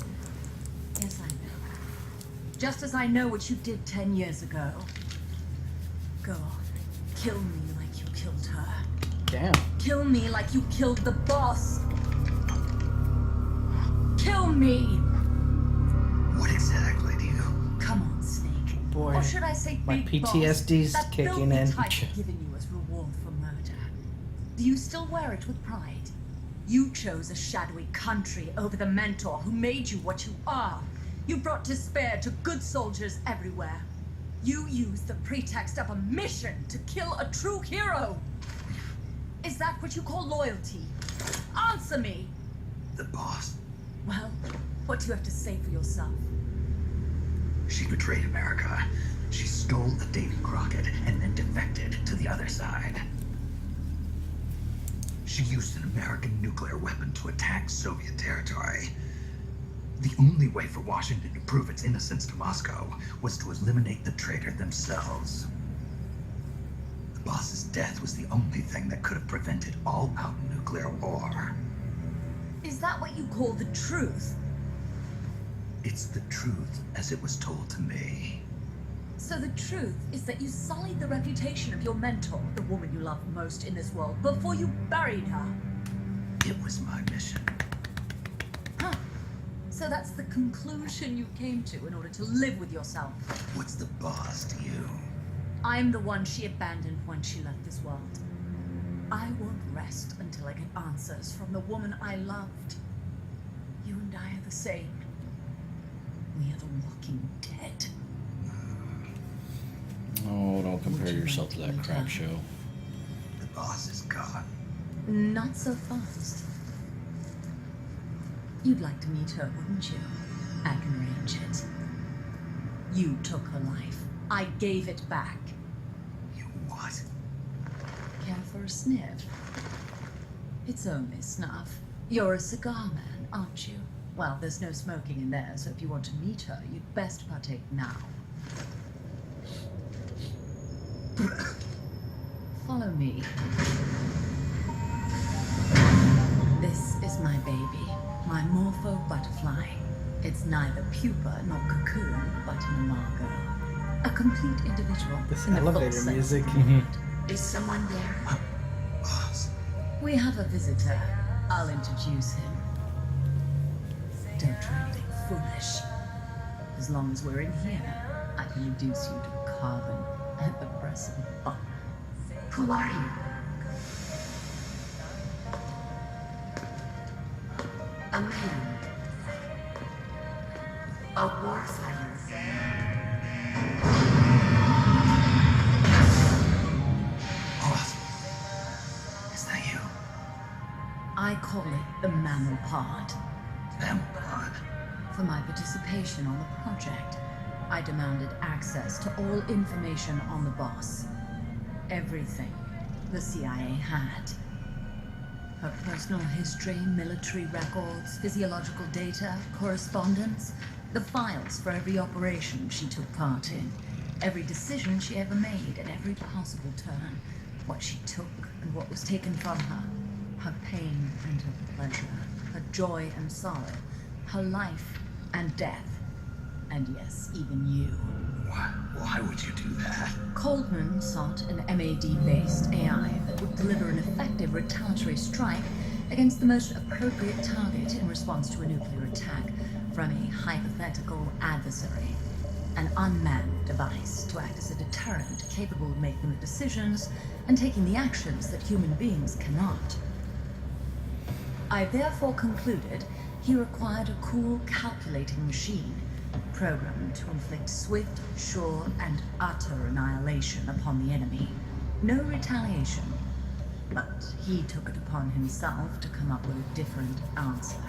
Yes, I know. Just as I know what you did 10 years ago. Go on. Kill me like you killed her.
Damn.
Kill me like you killed the boss. Kill me!
What exactly do you...
Come on, Snake.
Boy,
Or should I say
my
Big Boss,
PTSD's
that
kicking
filthy
in.
title given you as reward for murder. Do you still wear it with pride? You chose a shadowy country over the mentor who made you what you are. You brought despair to good soldiers everywhere. You used the pretext of a mission to kill a true hero. Is that what you call loyalty? Answer me!
The boss?
Well, what do you have to say for yourself?
She betrayed America. She stole a Davy Crockett and then defected to the other side. She used an American nuclear weapon to attack Soviet territory. The only way for Washington to prove its innocence to Moscow was to eliminate the traitor themselves. The boss's death was the only thing that could have prevented all-out nuclear war.
Is that what you call the truth?
It's the truth as it was told to me.
So the truth is that you sullied the reputation of your mentor, the woman you loved most in this world, before you buried her.
It was my mission.
Huh. So that's the conclusion you came to in order to live with yourself.
What's the boss to you?
I'm the one she abandoned when she left this world. I won't rest until I get answers from the woman I loved. You and I are the same. We are the walking dead.
Oh, don't compare yourself to that crap show.
The boss is gone.
Not so fast. You'd like to meet her, wouldn't you? I can arrange it. You took her life. I gave it back.
You what?
Care for a sniff? It's only snuff. You're a cigar man, aren't you? Well, there's no smoking in there, so if you want to meet her, you'd best partake now. Follow me. This is my baby, my morpho butterfly. It's neither pupa nor cocoon, but an imago. A complete individual.
This
in the full
elevator
sense
music.
of the word. Is someone there?
Boss.
We have a visitor. I'll introduce him. Don't try anything foolish. As long as we're in here, I can reduce you to carbon at the press of a button. Who are you? A man. A warfighter.
Boss. Is that you?
I call it the mammal pod.
Mammal pod?
For my participation on the project, I demanded access to all information on the boss. Everything the CIA had. Her personal history, military records, physiological data, correspondence, the files for every operation she took part in, every decision she ever made at every possible turn, what she took and what was taken from her, her pain and her pleasure, her joy and sorrow, her life and death, and yes, even you.
Why would you do that?
Coldman sought an MAD-based AI that would deliver an effective retaliatory strike against the most appropriate target in response to a nuclear attack from a hypothetical adversary. An unmanned device to act as a deterrent capable of making the decisions and taking the actions that human beings cannot. I therefore concluded he required a cool, calculating machine, programmed to inflict swift, sure, and utter annihilation upon the enemy. No retaliation, but he took it upon himself to come up with a different answer.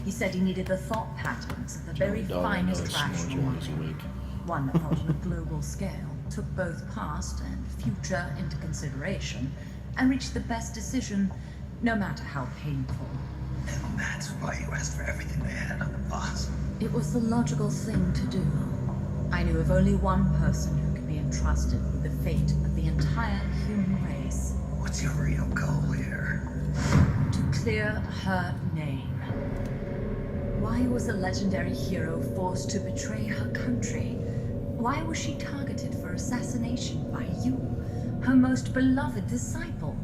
He said he needed the thought patterns of the very finest rational mind, one that thought on a global scale, took both past and future into consideration, and reach the best decision, no matter how painful.
And that's why you asked for everything they had on the boss.
It was the logical thing to do. I knew of only one person who could be entrusted with the fate of the entire human race.
What's your real goal here?
To clear her name. Why was a legendary hero forced to betray her country? Why was she targeted for assassination by you, her most beloved disciple?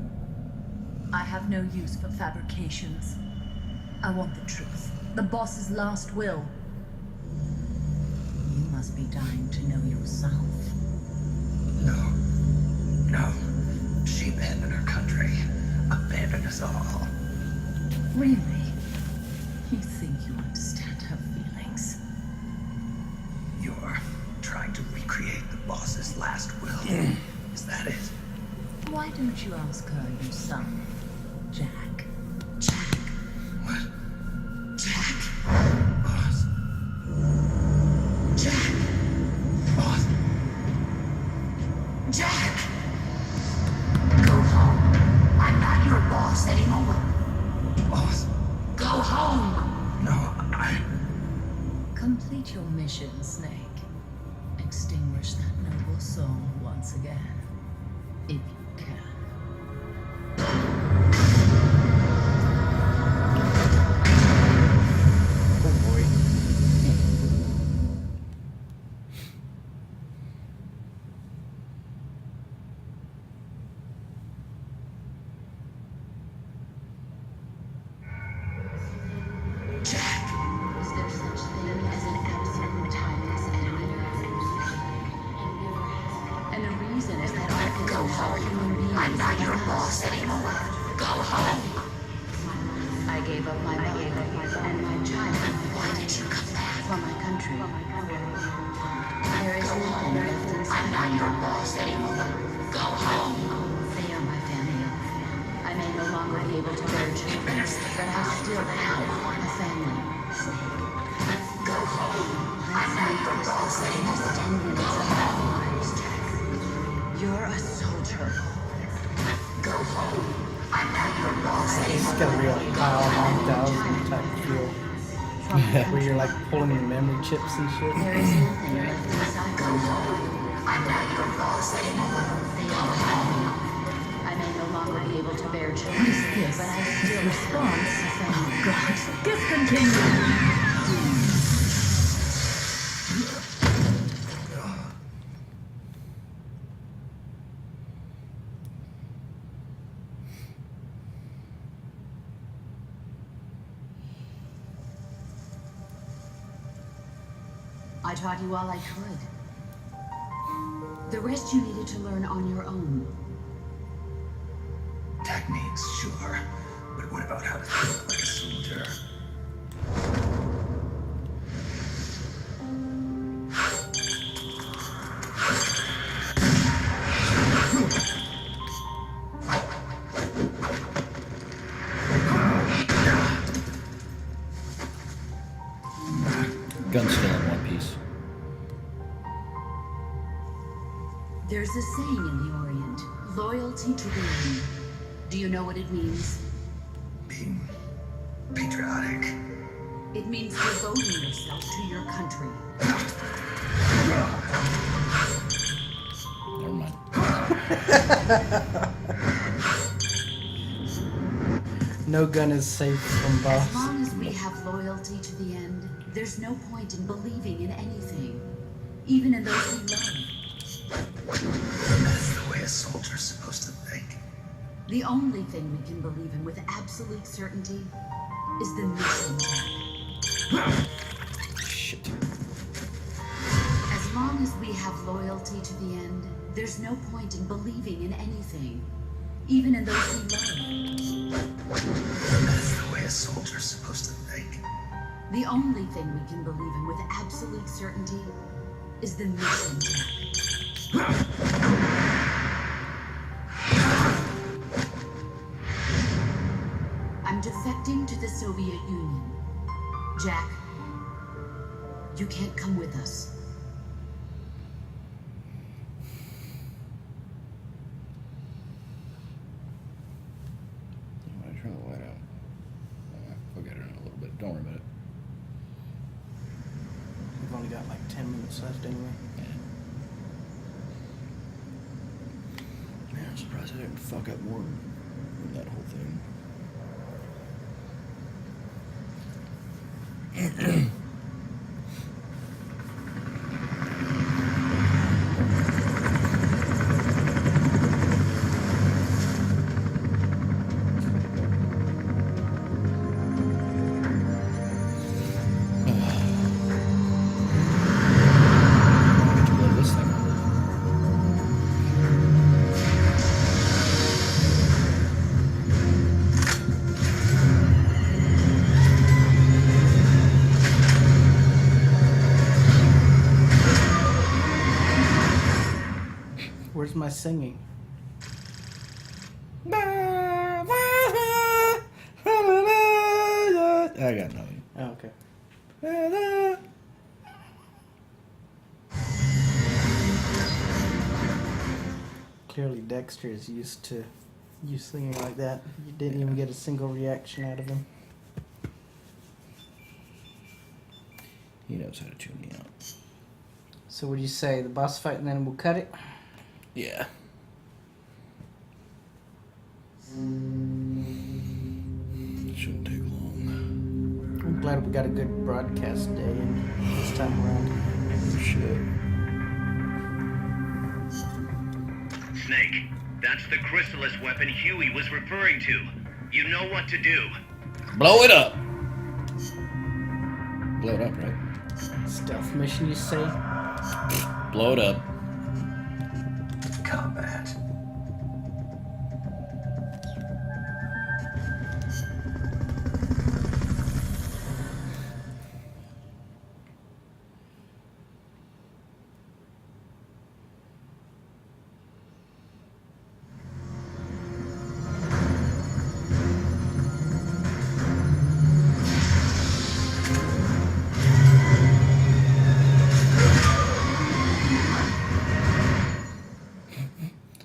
I have no use for fabrications. I want the truth, the boss's last will. You must be dying to know yourself.
No. She abandoned her country. Abandoned us all.
Really? You think you understand her feelings?
You're trying to recreate the boss's last will. Is that it?
Why don't you ask her yourself, Jack?
What? Jack? Boss. Jack! Boss. Jack! Go home. I'm not your boss anymore. Boss. Go home! No,
Complete your mission, Snake. Extinguish that noble soul once again, if you can.
Oh boy.
Jack!
Is there such thing as an absolute timeless enemy? And the reason is that architects are human beings.
I'm not your boss anymore. Go home!
I gave up my mother and my child.
Why did you come back?
For my country. There is nothing left inside.
I'm not your boss anymore. Go home!
They are my family. I may no longer be able to bear children, but I still have a family.
Go home! I'm not your boss anymore.
10 minutes of our lives, Jack. You're a soldier.
Go home! I'm not your boss
It's
anymore.
got a real Kyle 9000 type feel. Where you're like pulling your memory chips and shit.
There is nothing left inside.
Go home! I'm not your boss anymore. Go home!
I may no longer be able to bear children, but I still
Response?
have a family.
God, discontinue!
I taught you all I could. The rest you needed to learn on your own.
Techniques, sure. But what about how to think like a soldier?
Gun's still in one piece.
There's a saying in the Orient, loyalty to the end. Do you know what it means?
Being patriotic.
It means devoting yourself to your country.
Never mind.
No gun is safe from
As
boss.
long as we have loyalty to the end, there's no point in believing in anything, even in those we love.
That's the way a soldier's supposed to think.
The only thing we can believe in with absolute certainty is the mission.
Shit.
As long as we have loyalty to the end, there's no point in believing in anything, even in those we love.
That's the way a soldier's supposed to think.
The only thing we can believe in with absolute certainty is the mission. I'm defecting to the Soviet Union. Jack, you can't come with us.
minutes left anyway.
Man, I'm surprised I didn't fuck up more in that whole thing.
Where's my singing?
I got nothing.
Oh, okay. Clearly Dexter is used to you singing like that. You didn't even get a single reaction out of him.
He knows how to tune me out.
So what do you say? The boss fight and then we'll cut it?
Yeah. Shouldn't take long.
I'm glad we got a good broadcast day and this time around.
Oh, shit.
Snake, that's the chrysalis weapon Huey was referring to. You know what to do.
Blow it up! Blow it up, right?
Stealth mission, you say?
Blow it up.
Combat.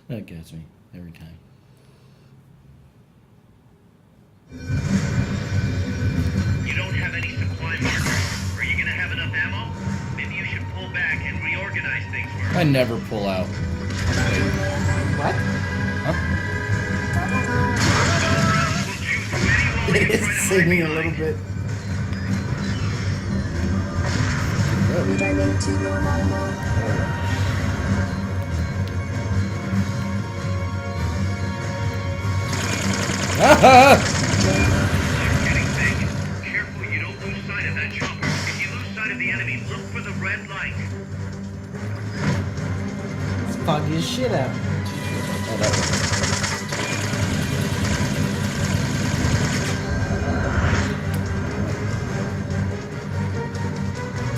That gets me every time.
You don't have any supply markers. Are you gonna have enough ammo? Maybe you should pull back and reorganize things first.
I never pull out.
What?
Huh?
It's singing a little bit.
Careful you don't lose sight of that chopper. If you lose sight of the enemy, look for the red light.
It's foggy as shit out.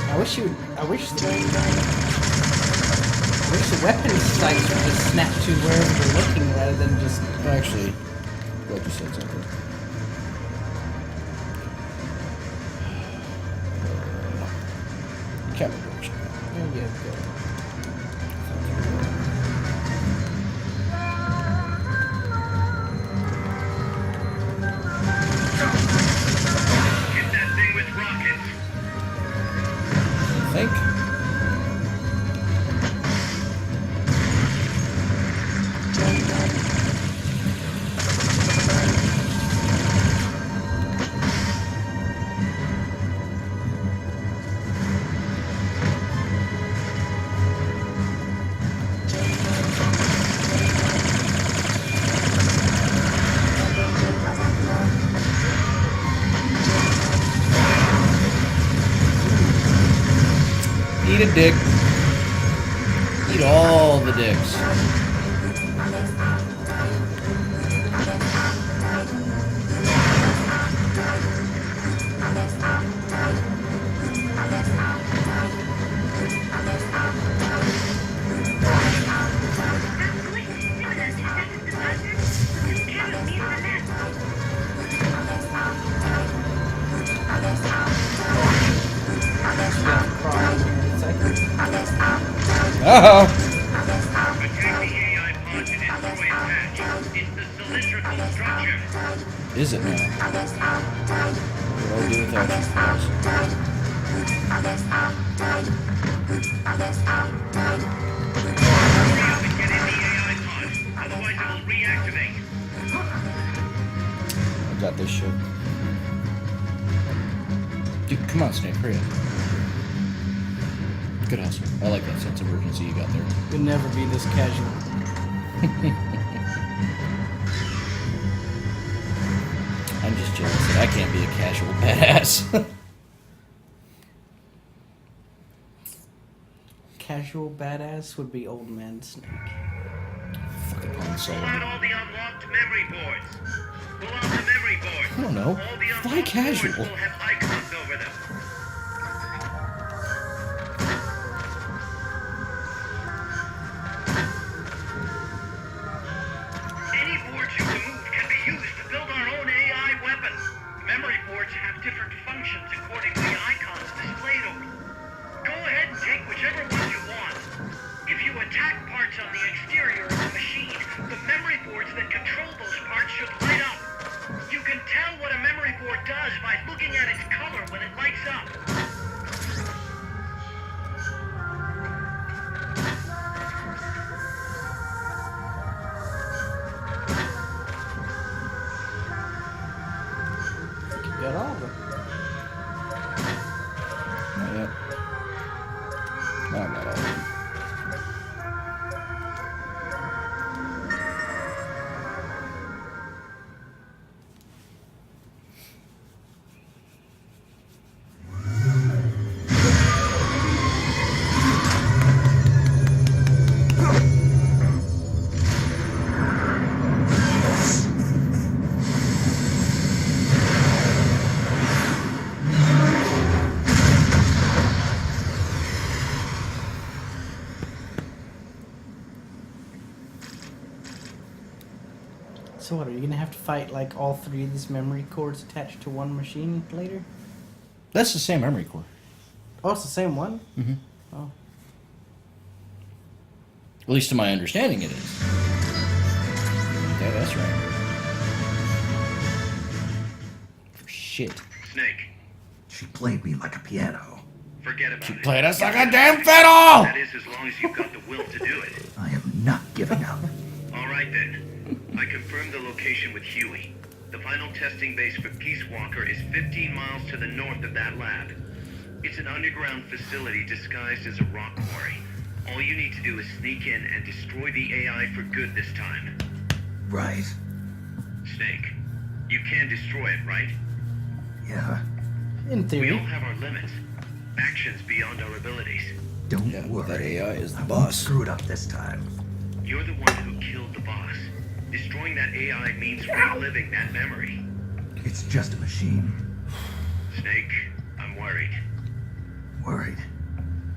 I wish the weapon sights would just snap to wherever you're looking rather than just...
Actually, glad you said something. Camera direction.
There you go.
Hit that thing with rockets.
I think. Eat a dick. Eat all the dicks. Uh-oh.
Attack the AI pod to destroy its hatch. It's the cylindrical structure.
Is it now? What do I do without you, fellas?
Hurry up and get in the AI pod, otherwise it will reactivate.
I got this shit. Dude, come on, Snake, hurry up. Good hustle. I like that sense of urgency you got there.
You'll never be this casual.
I'm just jealous that I can't be a casual badass.
Casual badass would be old man Snake.
Fucking Han Solo.
Pull out all the unlocked memory boards. Pull out the memory boards.
I don't know.
All the
Fly
unlocked
casual.
boards will have icons over them. Any boards you remove can be used to build our own AI weapon. Memory boards have different functions according to the icons displayed over them. Go ahead and take whichever one you want. If you attack parts on the exterior of the machine, the memory boards that control those parts should light up. You can tell what a memory board does by looking at its color when it lights up.
You got all of them.
Not yet. No, I'm not all of them.
So what, are you gonna have to fight like all three of these memory cores attached to one machine later?
That's the same memory core.
Oh, it's the same one?
Mm-hmm.
Oh.
At least to my understanding, it is. Yeah, that's right. For shit.
Snake,
She played me like a piano.
forget about it.
Played us like a damn fiddle!
That is as long as you've got the will to do it.
I am not giving up.
All right then. I confirmed the location with Huey. The final testing base for Peace Walker is 15 miles to the north of that lab. It's an underground facility disguised as a rock quarry. All you need to do is sneak in and destroy the AI for good this time.
Right.
Snake, you can destroy it, right?
Yeah.
In
We
theory.
all have our limits. Actions beyond our abilities.
Don't
Yeah,
worry.
that AI is the
I won't
boss.
screw it up this time.
You're the one who killed the boss. Destroying that AI means reliving that memory.
It's just a machine.
Snake, I'm worried.
Worried.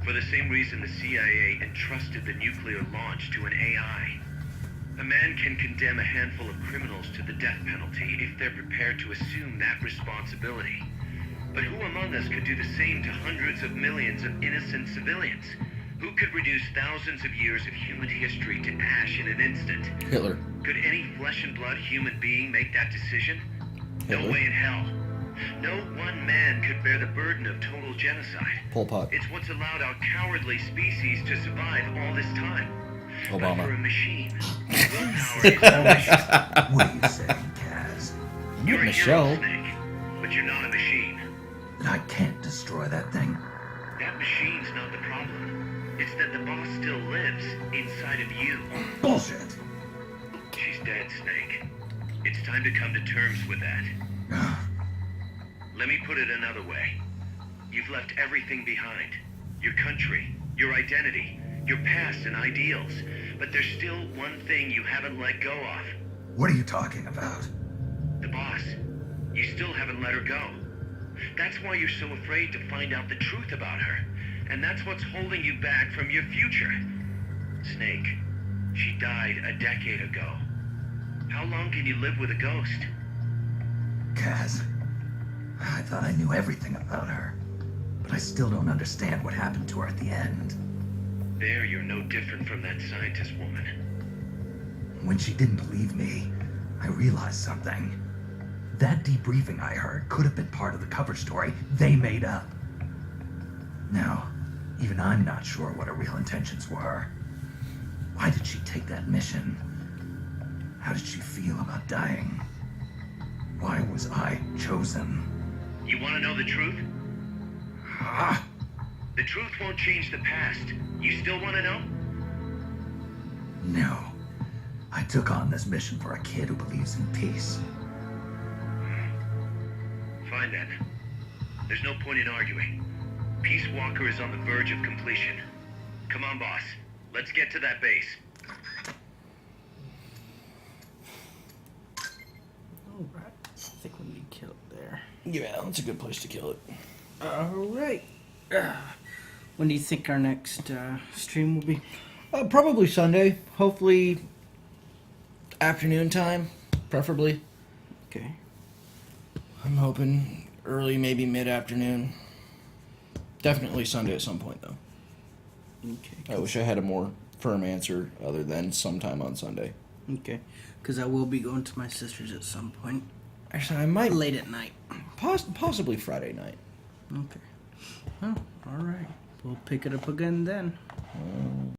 For the same reason the CIA entrusted the nuclear launch to an AI. A man can condemn a handful of criminals to the death penalty if they're prepared to assume that responsibility. But who among us could do the same to hundreds of millions of innocent civilians? Who could reduce thousands of years of human history to ash in an instant?
Hitler.
Could any flesh and blood human being make that decision? No
Hitler.
way in hell. No one man could bear the burden of total genocide.
Pol Pot.
It's what's allowed our cowardly species to survive all this time. But for a
Obama.
machine, willpower is precious.
What are you saying, Kaz?
I'm
You're
getting
a
a
hero,
show.
Snake, but you're not a machine.
That I can't destroy that thing?
That machine's not the problem. It's that the boss still lives inside of you.
Bullshit.
She's dead, Snake. It's time to come to terms with that. Let me put it another way. You've left everything behind. Your country, your identity, your past and ideals. But there's still one thing you haven't let go of.
What are you talking about?
The boss. You still haven't let her go. That's why you're so afraid to find out the truth about her. And that's what's holding you back from your future. Snake, she died a decade ago. How long can you live with a ghost?
Kaz, I thought I knew everything about her. But I still don't understand what happened to her at the end.
There, you're no different from that scientist woman.
When she didn't believe me, I realized something. That debriefing I heard could have been part of the cover story they made up. Now, even I'm not sure what her real intentions were. Why did she take that mission? How did she feel about dying? Why was I chosen?
You want to know the truth?
Ah,
The truth won't change the past. You still want to know?
no. I took on this mission for a kid who believes in peace.
Fine then. There's no point in arguing. Peace Walker is on the verge of completion. Come on, boss. Let's get to that base.
Alright. I think we need to kill it there.
Yeah, that's a good place to kill it.
Alright. When do you think our next stream will be?
Probably Sunday. Hopefully afternoon time, preferably.
Okay.
I'm hoping early, maybe mid-afternoon. Definitely Sunday at some point, though.
Okay.
I wish I had a more firm answer other than sometime on Sunday.
Okay. Because I will be going to my sister's at some point.
Actually, I might...
Late at night.
Possibly Friday night.
Okay. Oh, alright. We'll pick it up again then.